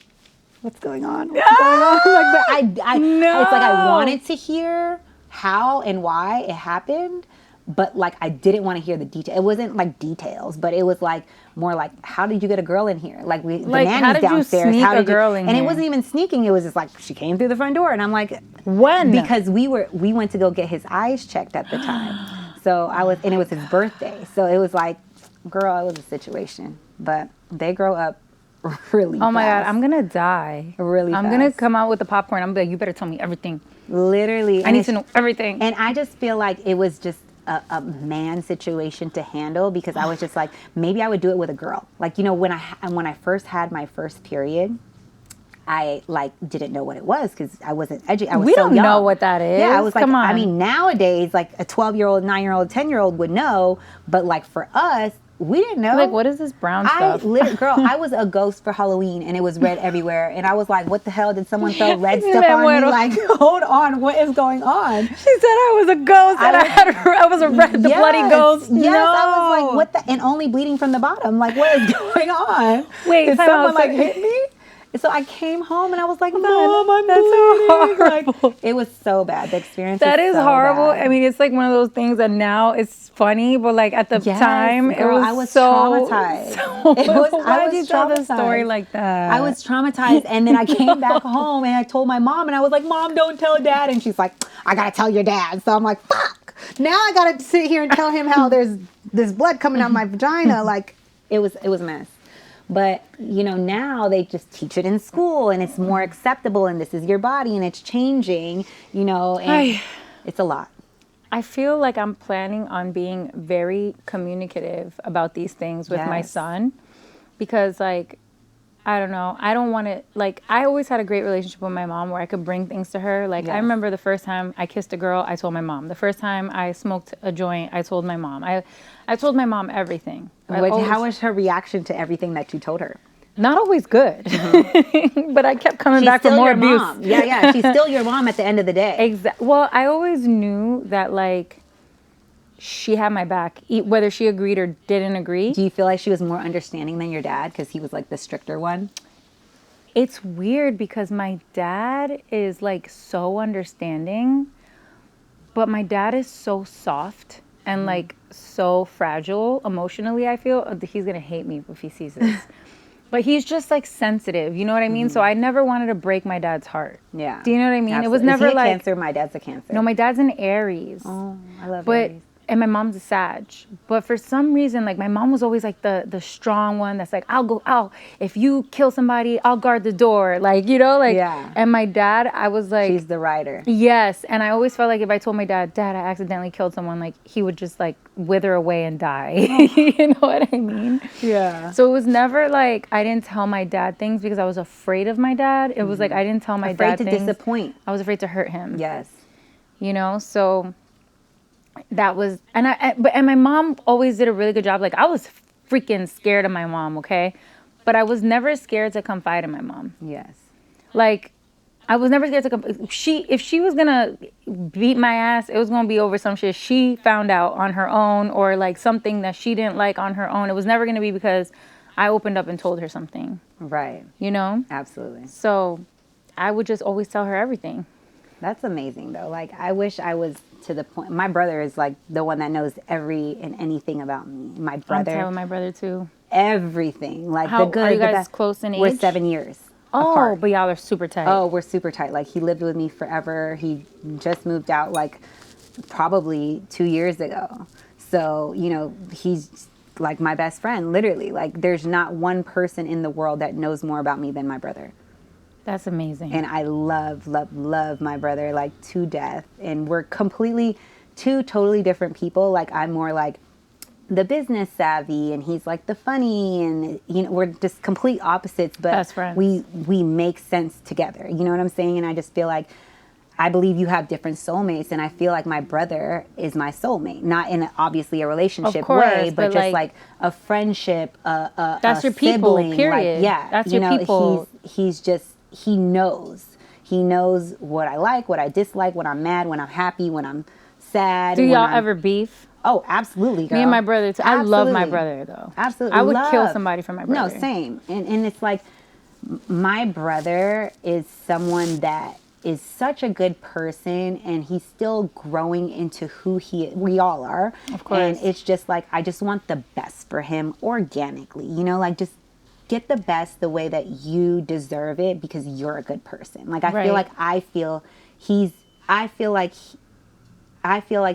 [SPEAKER 1] what's going on? What's going on? Like, but
[SPEAKER 3] No.
[SPEAKER 1] It's like I wanted to hear how and why it happened, but like I didn't want to hear the detail. It wasn't like details, but it was like more like, how did you get a girl in here? Like the nanny's downstairs.
[SPEAKER 3] How did you sneak a girl in
[SPEAKER 1] here?
[SPEAKER 3] And
[SPEAKER 1] it wasn't even sneaking. It was just like she came through the front door, and I'm like,
[SPEAKER 3] when?
[SPEAKER 1] Because we went to go get his eyes checked at the time. So and it was his birthday. So it was like, girl, it was a situation. But they grow up really
[SPEAKER 3] Oh my
[SPEAKER 1] fast.
[SPEAKER 3] God, I'm gonna die.
[SPEAKER 1] Really
[SPEAKER 3] I'm
[SPEAKER 1] fast.
[SPEAKER 3] gonna come out with the popcorn. I'm gonna be like, you better tell me everything.
[SPEAKER 1] Literally.
[SPEAKER 3] I need to know everything.
[SPEAKER 1] And I just feel like it was just a man situation to handle, because I was just like, maybe I would do it with a girl. Like, you know, when I first had my first period, I like didn't know what it was because I wasn't educated. I was
[SPEAKER 3] we
[SPEAKER 1] so
[SPEAKER 3] don't
[SPEAKER 1] young.
[SPEAKER 3] know what that is.
[SPEAKER 1] Yeah, I was like,
[SPEAKER 3] Come on.
[SPEAKER 1] I mean, nowadays, like a 12-year-old, 9-year-old, 10-year-old would know, but like for us, we didn't know.
[SPEAKER 3] Like, what is this brown stuff?
[SPEAKER 1] Girl, I was a ghost for Halloween, and it was red everywhere. And I was like, what the hell? Did someone throw red stuff on me? Like, hold on, what is going on?
[SPEAKER 3] She said I was a ghost, and I was a red, the bloody ghost.
[SPEAKER 1] Yes,
[SPEAKER 3] no.
[SPEAKER 1] I was like, what the? And only bleeding from the bottom. Like, what is going on?
[SPEAKER 3] Wait,
[SPEAKER 1] did someone like
[SPEAKER 3] hit
[SPEAKER 1] me? So I came home and I was like, Mom,
[SPEAKER 3] I'm
[SPEAKER 1] that's
[SPEAKER 3] so
[SPEAKER 1] horrible.
[SPEAKER 3] horrible.
[SPEAKER 1] Like, it was so bad. The experience
[SPEAKER 3] That
[SPEAKER 1] was
[SPEAKER 3] is
[SPEAKER 1] so
[SPEAKER 3] horrible.
[SPEAKER 1] bad.
[SPEAKER 3] I mean, it's like one of those things that now it's funny, but like at the time,
[SPEAKER 1] girl, I was traumatized.
[SPEAKER 3] Why did you tell the story like that?
[SPEAKER 1] I was traumatized, and then I came back home and I told my mom, and I was like, Mom, don't tell Dad. And she's like, I gotta tell your dad. So I'm like, fuck. Now I gotta sit here and tell him how there's blood coming out my vagina. Like, it was a mess. But, you know, now they just teach it in school, and it's more acceptable, and this is your body, and it's changing, you know, and it's a lot.
[SPEAKER 3] I feel like I'm planning on being very communicative about these things with my son, because, like, I don't know. I don't want to, like, I always had a great relationship with my mom where I could bring things to her. Like, I remember the first time I kissed a girl, I told my mom. The first time I smoked a joint, I told my mom. I told my mom everything.
[SPEAKER 1] How was her reaction to everything that you told her?
[SPEAKER 3] Not always good, but I kept coming back for more abuse.
[SPEAKER 1] Mom. Yeah, she's still your mom at the end of the day.
[SPEAKER 3] Exactly. Well, I always knew that, like, she had my back, whether she agreed or didn't agree.
[SPEAKER 1] Do you feel like she was more understanding than your dad because he was like the stricter one?
[SPEAKER 3] It's weird because my dad is like so understanding, but my dad is so soft and like so fragile emotionally. I feel he's gonna hate me if he sees this. But he's just like sensitive, you know what I mean? So I never wanted to break my dad's heart.
[SPEAKER 1] Yeah.
[SPEAKER 3] Do you know what I mean?
[SPEAKER 1] Absolutely.
[SPEAKER 3] It was never
[SPEAKER 1] Is he a
[SPEAKER 3] like
[SPEAKER 1] Cancer. My dad's a Cancer.
[SPEAKER 3] No, my dad's an Aries.
[SPEAKER 1] Oh, I love Aries.
[SPEAKER 3] And my mom's a Sag. But for some reason, like, my mom was always like the strong one that's like, if you kill somebody, I'll guard the door. Like, you know, like, and my dad, I was like,
[SPEAKER 1] she's the rider.
[SPEAKER 3] Yes. And I always felt like if I told my dad, I accidentally killed someone, like, he would just like wither away and die. You know what I mean?
[SPEAKER 1] Yeah.
[SPEAKER 3] So it was never like, I didn't tell my dad things because I was afraid of my dad. It was like, I didn't tell my dad things.
[SPEAKER 1] Afraid to disappoint.
[SPEAKER 3] I was afraid to hurt him.
[SPEAKER 1] Yes.
[SPEAKER 3] You know, so that was, and my mom always did a really good job. Like, I was freaking scared of my mom, okay? But I was never scared to confide in my mom.
[SPEAKER 1] Yes.
[SPEAKER 3] Like, I was never scared to if she was gonna beat my ass, it was gonna be over some shit she found out on her own, or like something that she didn't like on her own. It was never gonna be because I opened up and told her something.
[SPEAKER 1] Right.
[SPEAKER 3] You know?
[SPEAKER 1] Absolutely.
[SPEAKER 3] So I would just always tell her everything.
[SPEAKER 1] That's amazing, though. Like, I wish I was to the point. My brother is like the one that knows every and anything about me. My brother.
[SPEAKER 3] I'm telling my brother too.
[SPEAKER 1] Everything. Like,
[SPEAKER 3] How,
[SPEAKER 1] the good.
[SPEAKER 3] Are you guys
[SPEAKER 1] the bad.
[SPEAKER 3] close in age?
[SPEAKER 1] We're 7 years.
[SPEAKER 3] Oh,
[SPEAKER 1] apart.
[SPEAKER 3] But y'all are super tight.
[SPEAKER 1] Oh, we're super tight. Like, he lived with me forever. He just moved out like probably 2 years ago. So, you know, he's like my best friend, literally. Like, there's not one person in the world that knows more about me than my brother.
[SPEAKER 3] That's amazing.
[SPEAKER 1] And I love my brother, like, to death. And we're completely two totally different people. Like, I'm more like the business savvy, and he's like the funny, and, you know, we're just complete opposites, but
[SPEAKER 3] best friends.
[SPEAKER 1] we make sense together. You know what I'm saying? And I just feel like I believe you have different soulmates, and I feel like my brother is my soulmate, not in obviously a relationship way, but just like a friendship,
[SPEAKER 3] that's
[SPEAKER 1] a
[SPEAKER 3] your people,
[SPEAKER 1] sibling,
[SPEAKER 3] period.
[SPEAKER 1] Like,
[SPEAKER 3] that's your people.
[SPEAKER 1] He's just, he knows what I like, what I dislike, when I'm mad, when I'm happy, when I'm sad.
[SPEAKER 3] Do y'all ever beef?
[SPEAKER 1] Oh, absolutely, girl.
[SPEAKER 3] Me and my brother too. I love my brother though.
[SPEAKER 1] Absolutely,
[SPEAKER 3] I would kill somebody for my brother.
[SPEAKER 1] No, same. And it's like, my brother is someone that is such a good person, and he's still growing into who we all are.
[SPEAKER 3] Of course.
[SPEAKER 1] And it's just like, I just want the best for him organically, like just get the best the way that you deserve it, because you're a good person. Like, I feel like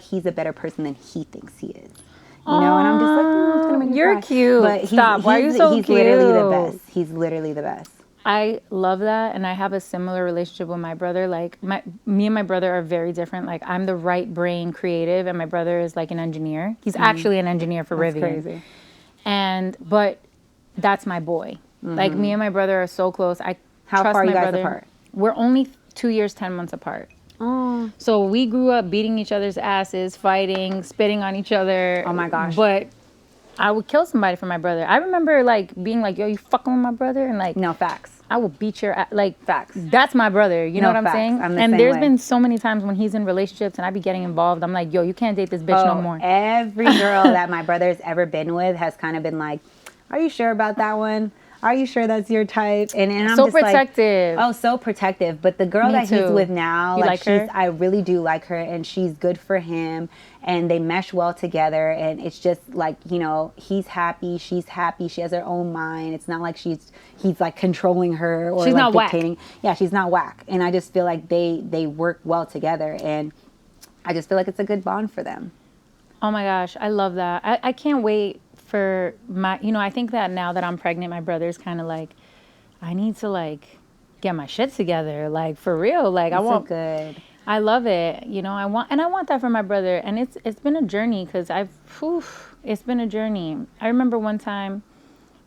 [SPEAKER 1] he's a better person than he thinks he is. And I'm just like, it's gonna make me
[SPEAKER 3] you're
[SPEAKER 1] cry.
[SPEAKER 3] Cute.
[SPEAKER 1] But
[SPEAKER 3] Stop. Why are you so
[SPEAKER 1] he's
[SPEAKER 3] cute?
[SPEAKER 1] Literally the best. He's literally the best.
[SPEAKER 3] I love that, and I have a similar relationship with my brother. Like, me and my brother are very different. Like, I'm the right brain creative, and my brother is like an engineer. He's actually an engineer for Rivian.
[SPEAKER 1] That's crazy.
[SPEAKER 3] But that's my boy. Like, me and my brother are so close.
[SPEAKER 1] How
[SPEAKER 3] trust
[SPEAKER 1] far are
[SPEAKER 3] my
[SPEAKER 1] you guys
[SPEAKER 3] brother.
[SPEAKER 1] apart?
[SPEAKER 3] We're only 2 years, 10 months apart.
[SPEAKER 1] Oh.
[SPEAKER 3] So we grew up beating each other's asses, fighting, spitting on each other.
[SPEAKER 1] Oh my gosh.
[SPEAKER 3] But I would kill somebody for my brother. I remember like being like, yo, you fucking with my brother? And like,
[SPEAKER 1] No, facts.
[SPEAKER 3] I will beat your ass. Like,
[SPEAKER 1] Facts.
[SPEAKER 3] That's my brother. You know what I'm
[SPEAKER 1] facts.
[SPEAKER 3] saying?
[SPEAKER 1] I'm the
[SPEAKER 3] and
[SPEAKER 1] same
[SPEAKER 3] there's
[SPEAKER 1] way.
[SPEAKER 3] been so many times when he's in relationships and I be getting involved. I'm like, yo, you can't date this bitch no more.
[SPEAKER 1] Every girl that my brother's ever been with has kind of been like, are you sure about that one? Are you sure that's your type? And I'm
[SPEAKER 3] So
[SPEAKER 1] just
[SPEAKER 3] protective.
[SPEAKER 1] Like, oh, so protective. But the girl
[SPEAKER 3] Me
[SPEAKER 1] that
[SPEAKER 3] too.
[SPEAKER 1] he's with now,
[SPEAKER 3] You like her?
[SPEAKER 1] I really do like her, and she's good for him, and they mesh well together. And it's just like, he's happy, she's happy, she has her own mind. It's not like he's like controlling her or
[SPEAKER 3] she's
[SPEAKER 1] like
[SPEAKER 3] not
[SPEAKER 1] dictating.
[SPEAKER 3] Whack.
[SPEAKER 1] Yeah, she's not whack. And I just feel like they work well together, and I just feel like it's a good bond for them.
[SPEAKER 3] Oh my gosh, I love that. I can't wait for my, I think that now that I'm pregnant, my brother's kind of like, I need to like get my shit together, like for real. Like
[SPEAKER 1] That's
[SPEAKER 3] I want
[SPEAKER 1] good.
[SPEAKER 3] I love it. I want that for my brother. And it's been a journey because it's been a journey. I remember one time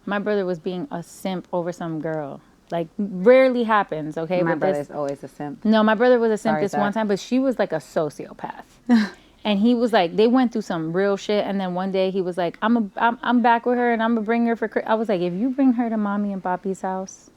[SPEAKER 3] my brother was being a simp over some girl. Like, rarely happens, okay?
[SPEAKER 1] My brother's always a simp.
[SPEAKER 3] No, my brother was a simp this
[SPEAKER 1] Sorry,
[SPEAKER 3] one time, but she was like a sociopath. And he was like, they went through some real shit. And then one day he was like, I'm back with her and I'm gonna bring her for. I was like, if you bring her to mommy and papi's house,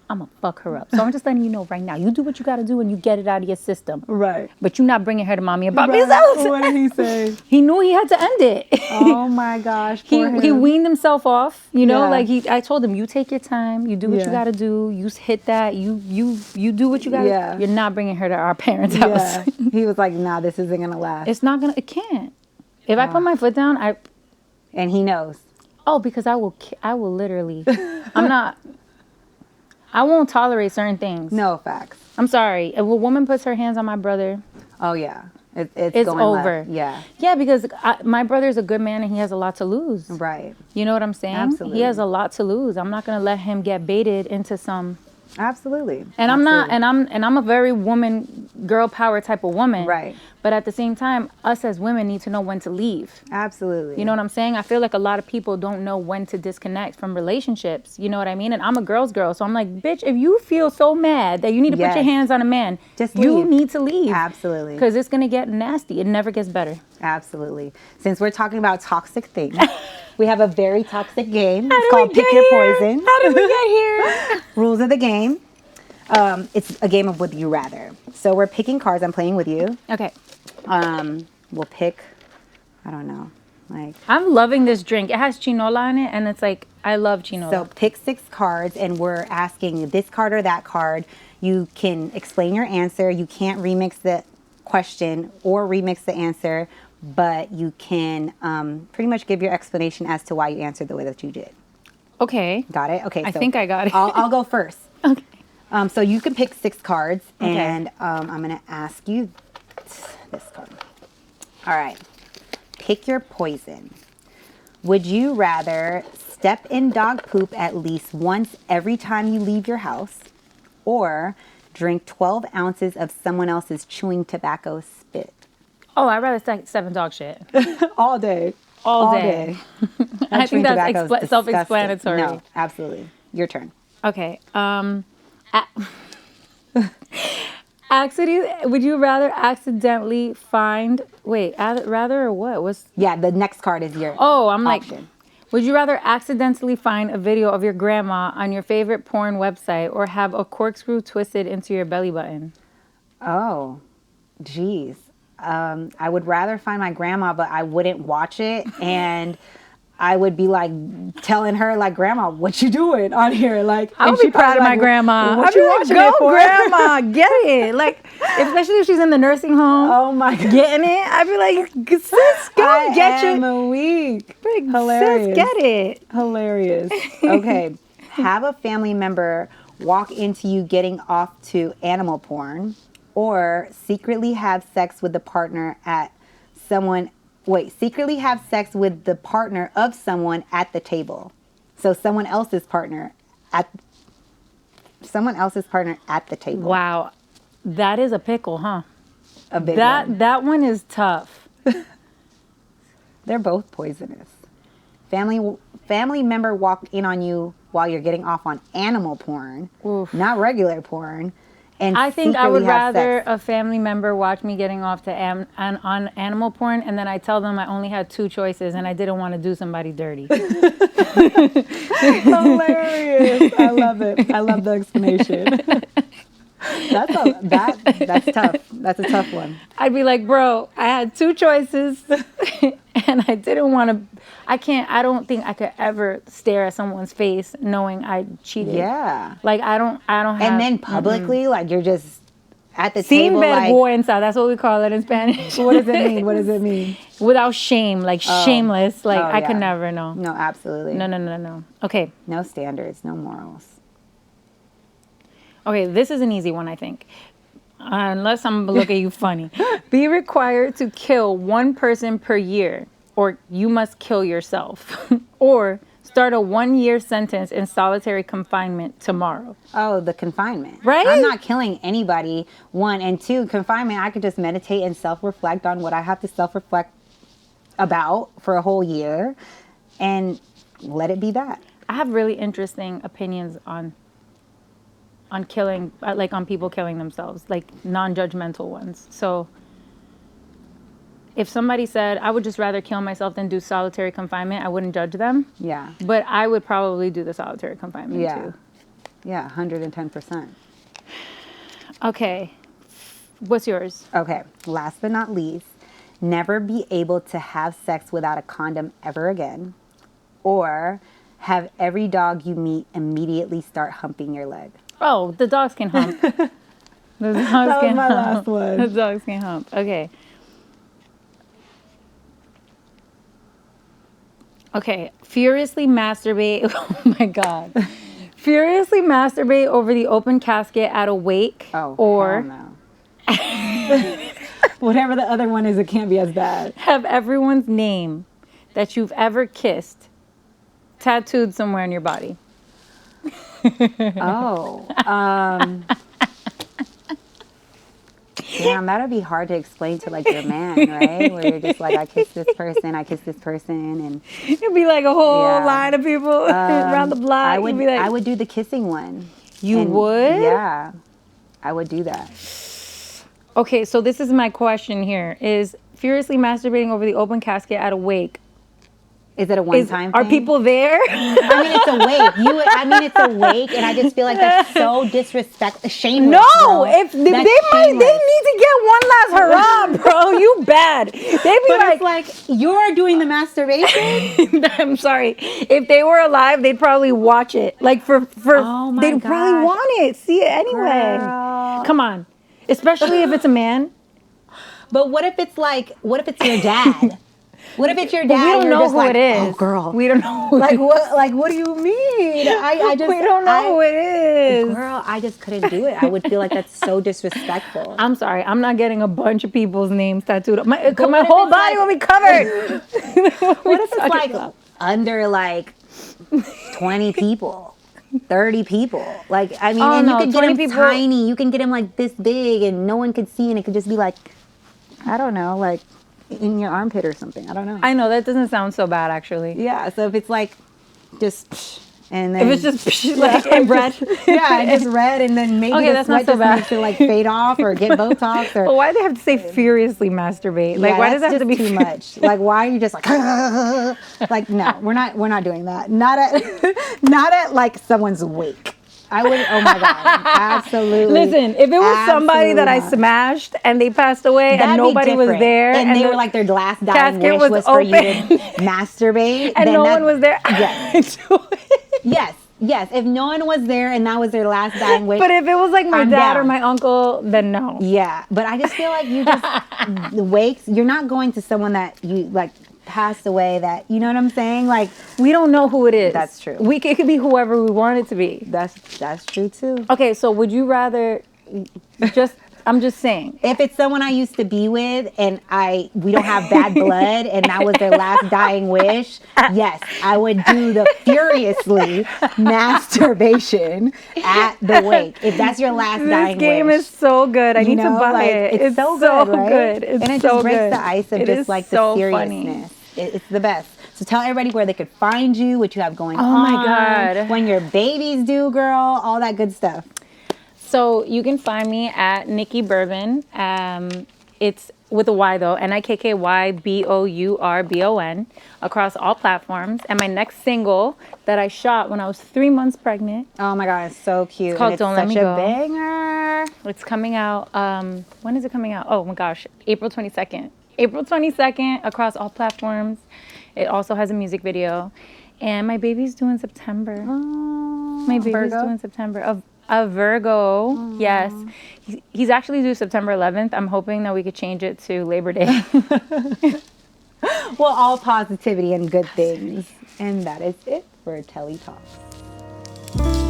[SPEAKER 3] I'm gonna fuck her up. So I'm just letting you know right now. You do what you gotta do and you get it out of your system.
[SPEAKER 1] Right.
[SPEAKER 3] But you're not bringing her to mommy and papi's house.
[SPEAKER 1] What did he say?
[SPEAKER 3] He knew he had to end it.
[SPEAKER 1] Oh my gosh.
[SPEAKER 3] He weaned himself off.
[SPEAKER 1] Yeah.
[SPEAKER 3] Like I told him, you take your time. You do what you gotta do. You hit that. You do what you gotta.
[SPEAKER 1] Yeah.
[SPEAKER 3] You're not bringing her to our parents' house.
[SPEAKER 1] He was like, nah, this isn't gonna last.
[SPEAKER 3] It can't. If I put my foot down,
[SPEAKER 1] and he knows.
[SPEAKER 3] Oh, because I will literally. I won't tolerate certain things.
[SPEAKER 1] No, facts.
[SPEAKER 3] I'm sorry. If a woman puts her hands on my brother,
[SPEAKER 1] oh yeah, it's going
[SPEAKER 3] over.
[SPEAKER 1] left. Yeah.
[SPEAKER 3] Yeah, because my brother's a good man and he has a lot to lose.
[SPEAKER 1] Right.
[SPEAKER 3] You know what I'm saying?
[SPEAKER 1] Absolutely.
[SPEAKER 3] He has a lot to lose. I'm not gonna let him get baited into some.
[SPEAKER 1] Absolutely.
[SPEAKER 3] And I'm not, and I'm a very woman, girl power type of woman.
[SPEAKER 1] Right.
[SPEAKER 3] But at the same time, us as women need to know when to leave.
[SPEAKER 1] Absolutely.
[SPEAKER 3] You know what I'm saying? I feel like a lot of people don't know when to disconnect from relationships. You know what I mean? And I'm a girl's girl. So I'm like, bitch, if you feel so mad that you need to put your hands on a man,
[SPEAKER 1] just
[SPEAKER 3] you
[SPEAKER 1] leave.
[SPEAKER 3] need to leave.
[SPEAKER 1] Absolutely.
[SPEAKER 3] Because it's going to get nasty. It never gets better.
[SPEAKER 1] Absolutely. Since we're talking about toxic things, we have a very toxic game. It's called Pick Your Poison.
[SPEAKER 3] How did we get here?
[SPEAKER 1] Rules of the game. It's a game of Would You Rather. So we're picking cards. I'm playing with you.
[SPEAKER 3] Okay.
[SPEAKER 1] We'll pick, I don't know, like.
[SPEAKER 3] I'm loving this drink. It has chinola in it, and it's like, I love chinola.
[SPEAKER 1] So pick 6 cards, and we're asking this card or that card. You can explain your answer. You can't remix the question or remix the answer, but you can pretty much give your explanation as to why you answered the way that you did.
[SPEAKER 3] Okay.
[SPEAKER 1] Got it? Okay.
[SPEAKER 3] I think I got it.
[SPEAKER 1] I'll go first.
[SPEAKER 3] Okay.
[SPEAKER 1] So you can pick 6 cards,
[SPEAKER 3] Okay.
[SPEAKER 1] and I'm going to ask you this card. All right. Pick your poison. Would you rather step in dog poop at least once every time you leave your house, or drink 12 ounces of someone else's chewing tobacco spit?
[SPEAKER 3] Oh, I'd rather 7 dog shit.
[SPEAKER 1] All day.
[SPEAKER 3] All day. I think that's self-explanatory.
[SPEAKER 1] No, absolutely. Your turn.
[SPEAKER 3] Okay. Would you rather accidentally find? Wait, rather or what?
[SPEAKER 1] Yeah, the next card is your.
[SPEAKER 3] Oh, I'm
[SPEAKER 1] option.
[SPEAKER 3] like. Would you rather accidentally find a video of your grandma on your favorite porn website or have a corkscrew twisted into your belly button?
[SPEAKER 1] Oh, geez. I would rather find my grandma, but I wouldn't watch it, and I would be like telling her, like, "Grandma, what you doing on here?" Like,
[SPEAKER 3] I would be proud of my grandma.
[SPEAKER 1] What you watching
[SPEAKER 3] go,
[SPEAKER 1] it for?
[SPEAKER 3] grandma, get it. Like, especially if she's in the nursing home.
[SPEAKER 1] Oh my God.
[SPEAKER 3] Getting it. I'd be like, sis, go get
[SPEAKER 1] I am weak.
[SPEAKER 3] Big
[SPEAKER 1] Hilarious.
[SPEAKER 3] Sis, get it.
[SPEAKER 1] Hilarious. Okay. Have a family member walk into you getting off to animal porn, or secretly have sex with the partner secretly have sex with the partner of someone at the table. So someone else's partner at the table.
[SPEAKER 3] Wow. That is a pickle, huh?
[SPEAKER 1] A big one.
[SPEAKER 3] That one is tough.
[SPEAKER 1] They're both poisonous. Family member walk in on you while you're getting off on animal porn, not regular porn. And
[SPEAKER 3] I think I would rather
[SPEAKER 1] sex.
[SPEAKER 3] a family member watch me getting off to on animal porn, and then I tell them I only had 2 choices and I didn't want to do somebody dirty.
[SPEAKER 1] Hilarious. I love it. I love the explanation. That's tough. That's a tough one.
[SPEAKER 3] I'd be like, bro, I had 2 choices and I didn't want to. I don't think I could ever stare at someone's face knowing I cheated.
[SPEAKER 1] Yeah.
[SPEAKER 3] Like, I don't have.
[SPEAKER 1] And then publicly, like, you're just at the
[SPEAKER 3] Sin
[SPEAKER 1] table.
[SPEAKER 3] vergüenza, that's what we call it in Spanish.
[SPEAKER 1] What does it mean? What does it mean?
[SPEAKER 3] Without shame, like shameless. Like, I could
[SPEAKER 1] yeah.
[SPEAKER 3] never know.
[SPEAKER 1] No, absolutely.
[SPEAKER 3] No. Okay.
[SPEAKER 1] No standards, no morals.
[SPEAKER 3] Okay, this is an easy one, I think. Unless I'm gonna look at you funny. Be required to kill 1 person per year, or you must kill yourself. Or start a 1-year sentence in solitary confinement tomorrow.
[SPEAKER 1] Oh, the confinement.
[SPEAKER 3] Right?
[SPEAKER 1] I'm not killing anybody. 1, and 2, confinement, I could just meditate and self-reflect on what I have to self-reflect about for a whole year and let it be that.
[SPEAKER 3] I have really interesting opinions on killing, like on people killing themselves, like non-judgmental ones. So if somebody said, I would just rather kill myself than do solitary confinement, I wouldn't judge them.
[SPEAKER 1] Yeah.
[SPEAKER 3] But I would probably do the solitary confinement too.
[SPEAKER 1] Yeah, 110%.
[SPEAKER 3] Okay. What's yours?
[SPEAKER 1] Okay. Last but not least, never be able to have sex without a condom ever again, or have every dog you meet immediately start humping your leg.
[SPEAKER 3] Oh, the dogs can hump. The dogs
[SPEAKER 1] That was
[SPEAKER 3] can
[SPEAKER 1] my
[SPEAKER 3] hump.
[SPEAKER 1] last one.
[SPEAKER 3] The dogs can hump. Okay. Okay. Furiously masturbate. Oh my God. Furiously masturbate over the open casket at a wake.
[SPEAKER 1] Oh,
[SPEAKER 3] or
[SPEAKER 1] hell no. Whatever the other one is, it can't be as bad.
[SPEAKER 3] have everyone's name that you've ever kissed tattooed somewhere on your body.
[SPEAKER 1] Oh. Damn, that'd be hard to explain to like your man, right? Where you're just like, I kissed this person, and
[SPEAKER 3] It'd be like a whole
[SPEAKER 1] Yeah.
[SPEAKER 3] line of people around the block.
[SPEAKER 1] I
[SPEAKER 3] You'd be like,
[SPEAKER 1] would do the kissing one.
[SPEAKER 3] You
[SPEAKER 1] And
[SPEAKER 3] would?
[SPEAKER 1] Yeah, I would do that.
[SPEAKER 3] Okay, so this is my question here. Is furiously masturbating over the open casket at a wake,
[SPEAKER 1] Is it a one-time thing?
[SPEAKER 3] are people there?
[SPEAKER 1] I mean, it's a wake. It's a wake, and I just feel like that's so disrespectful, shameless.
[SPEAKER 3] No,
[SPEAKER 1] bro.
[SPEAKER 3] if they
[SPEAKER 1] That's
[SPEAKER 3] they
[SPEAKER 1] shameless.
[SPEAKER 3] need to get one last hurrah, bro. You bad. They'd be
[SPEAKER 1] But
[SPEAKER 3] like,
[SPEAKER 1] it's like you're doing the masturbation.
[SPEAKER 3] I'm sorry. If they were alive, they'd probably watch it. Like for
[SPEAKER 1] Oh my
[SPEAKER 3] they'd probably
[SPEAKER 1] gosh.
[SPEAKER 3] want it, see it anyway.
[SPEAKER 1] Girl.
[SPEAKER 3] Come on, especially if it's a man.
[SPEAKER 1] But what if it's your dad? What if it's your dad?
[SPEAKER 3] We don't
[SPEAKER 1] and you're
[SPEAKER 3] know
[SPEAKER 1] just
[SPEAKER 3] who
[SPEAKER 1] like,
[SPEAKER 3] it is.
[SPEAKER 1] Oh, girl.
[SPEAKER 3] We don't know. Who
[SPEAKER 1] Like what? Like what do you mean? I just
[SPEAKER 3] we don't know who it is.
[SPEAKER 1] Girl, I just couldn't do it. I would feel like that's so disrespectful.
[SPEAKER 3] I'm sorry. I'm not getting a bunch of people's names tattooed up. My
[SPEAKER 1] what
[SPEAKER 3] whole
[SPEAKER 1] if it's
[SPEAKER 3] body will be covered.
[SPEAKER 1] What if it's like under like 20 people? 30 people. Like, I mean,
[SPEAKER 3] Oh,
[SPEAKER 1] and
[SPEAKER 3] no,
[SPEAKER 1] you could get
[SPEAKER 3] 20
[SPEAKER 1] them
[SPEAKER 3] people-
[SPEAKER 1] tiny. You can get them like this big and no one could see, and it could just be like, I don't know, like in your armpit or something. I don't know.
[SPEAKER 3] I know that doesn't sound so bad, actually.
[SPEAKER 1] Yeah, so if it's like just And then,
[SPEAKER 3] if it's just like in red.
[SPEAKER 1] yeah, just red, and then maybe
[SPEAKER 3] Okay,
[SPEAKER 1] the
[SPEAKER 3] that's
[SPEAKER 1] sweat
[SPEAKER 3] not so
[SPEAKER 1] just
[SPEAKER 3] bad.
[SPEAKER 1] makes it like fade off or get Botox or.
[SPEAKER 3] But why do they have to say furiously masturbate? Like,
[SPEAKER 1] Yeah,
[SPEAKER 3] why does that
[SPEAKER 1] that's
[SPEAKER 3] have to be
[SPEAKER 1] just too much? Like, why are you just like, like, no, we're not doing that. Not at like someone's wake. I would. Oh my god, absolutely.
[SPEAKER 3] Listen, if it was somebody that I
[SPEAKER 1] Absolutely not.
[SPEAKER 3] smashed and they passed away
[SPEAKER 1] That'd
[SPEAKER 3] and
[SPEAKER 1] be
[SPEAKER 3] nobody was
[SPEAKER 1] different.
[SPEAKER 3] there
[SPEAKER 1] and they
[SPEAKER 3] the
[SPEAKER 1] were like their last dying
[SPEAKER 3] casket
[SPEAKER 1] wish
[SPEAKER 3] was
[SPEAKER 1] was for you to
[SPEAKER 3] open.
[SPEAKER 1] masturbate,
[SPEAKER 3] and
[SPEAKER 1] then
[SPEAKER 3] no one was there.
[SPEAKER 1] Yes. Yes. If no one was there and that was their last dying wish.
[SPEAKER 3] But if it was like my
[SPEAKER 1] I'm
[SPEAKER 3] dad or
[SPEAKER 1] down.
[SPEAKER 3] my uncle, then no.
[SPEAKER 1] Yeah, but I just feel like you just the wakes. You're not going to someone that you like passed away. That you know what I'm saying? Like
[SPEAKER 3] We don't know who it is.
[SPEAKER 1] That's true.
[SPEAKER 3] It could be whoever we want it to be.
[SPEAKER 1] that's true too.
[SPEAKER 3] Okay, so would you rather I'm just saying.
[SPEAKER 1] If it's someone I used to be with and we don't have bad blood and that was their last dying wish, yes, I would do the furiously masturbation at the wake. If that's your last dying
[SPEAKER 3] This game
[SPEAKER 1] wish.
[SPEAKER 3] is so good. I need to buy
[SPEAKER 1] like,
[SPEAKER 3] it.
[SPEAKER 1] It's so good, right?
[SPEAKER 3] good. It's
[SPEAKER 1] and it
[SPEAKER 3] so
[SPEAKER 1] just breaks
[SPEAKER 3] good.
[SPEAKER 1] the ice of
[SPEAKER 3] It
[SPEAKER 1] just
[SPEAKER 3] is
[SPEAKER 1] like
[SPEAKER 3] so
[SPEAKER 1] the
[SPEAKER 3] funny.
[SPEAKER 1] seriousness. It's the best. So tell everybody where they could find you, what you have going on.
[SPEAKER 3] Oh my God.
[SPEAKER 1] When your babies due, girl, all that good stuff.
[SPEAKER 3] So you can find me at Nikky Bourbon. It's with a Y though, NIKKYBOURBON, across all platforms. And my next single that I shot when I was 3 months pregnant.
[SPEAKER 1] Oh my God, it's so cute.
[SPEAKER 3] It's called
[SPEAKER 1] and
[SPEAKER 3] Don't Let Me
[SPEAKER 1] such a
[SPEAKER 3] Go.
[SPEAKER 1] banger.
[SPEAKER 3] It's coming out. When is it coming out? Oh my gosh, April 22nd. April 22nd across all platforms. It also has a music video. And my baby's due in September.
[SPEAKER 1] Oh,
[SPEAKER 3] My baby's
[SPEAKER 1] Virgo?
[SPEAKER 3] due in September. A Virgo, yes. He's actually due September 11th. I'm hoping that we could change it to Labor Day.
[SPEAKER 1] Well, all positivity and good things. And that is it for Telli Talks.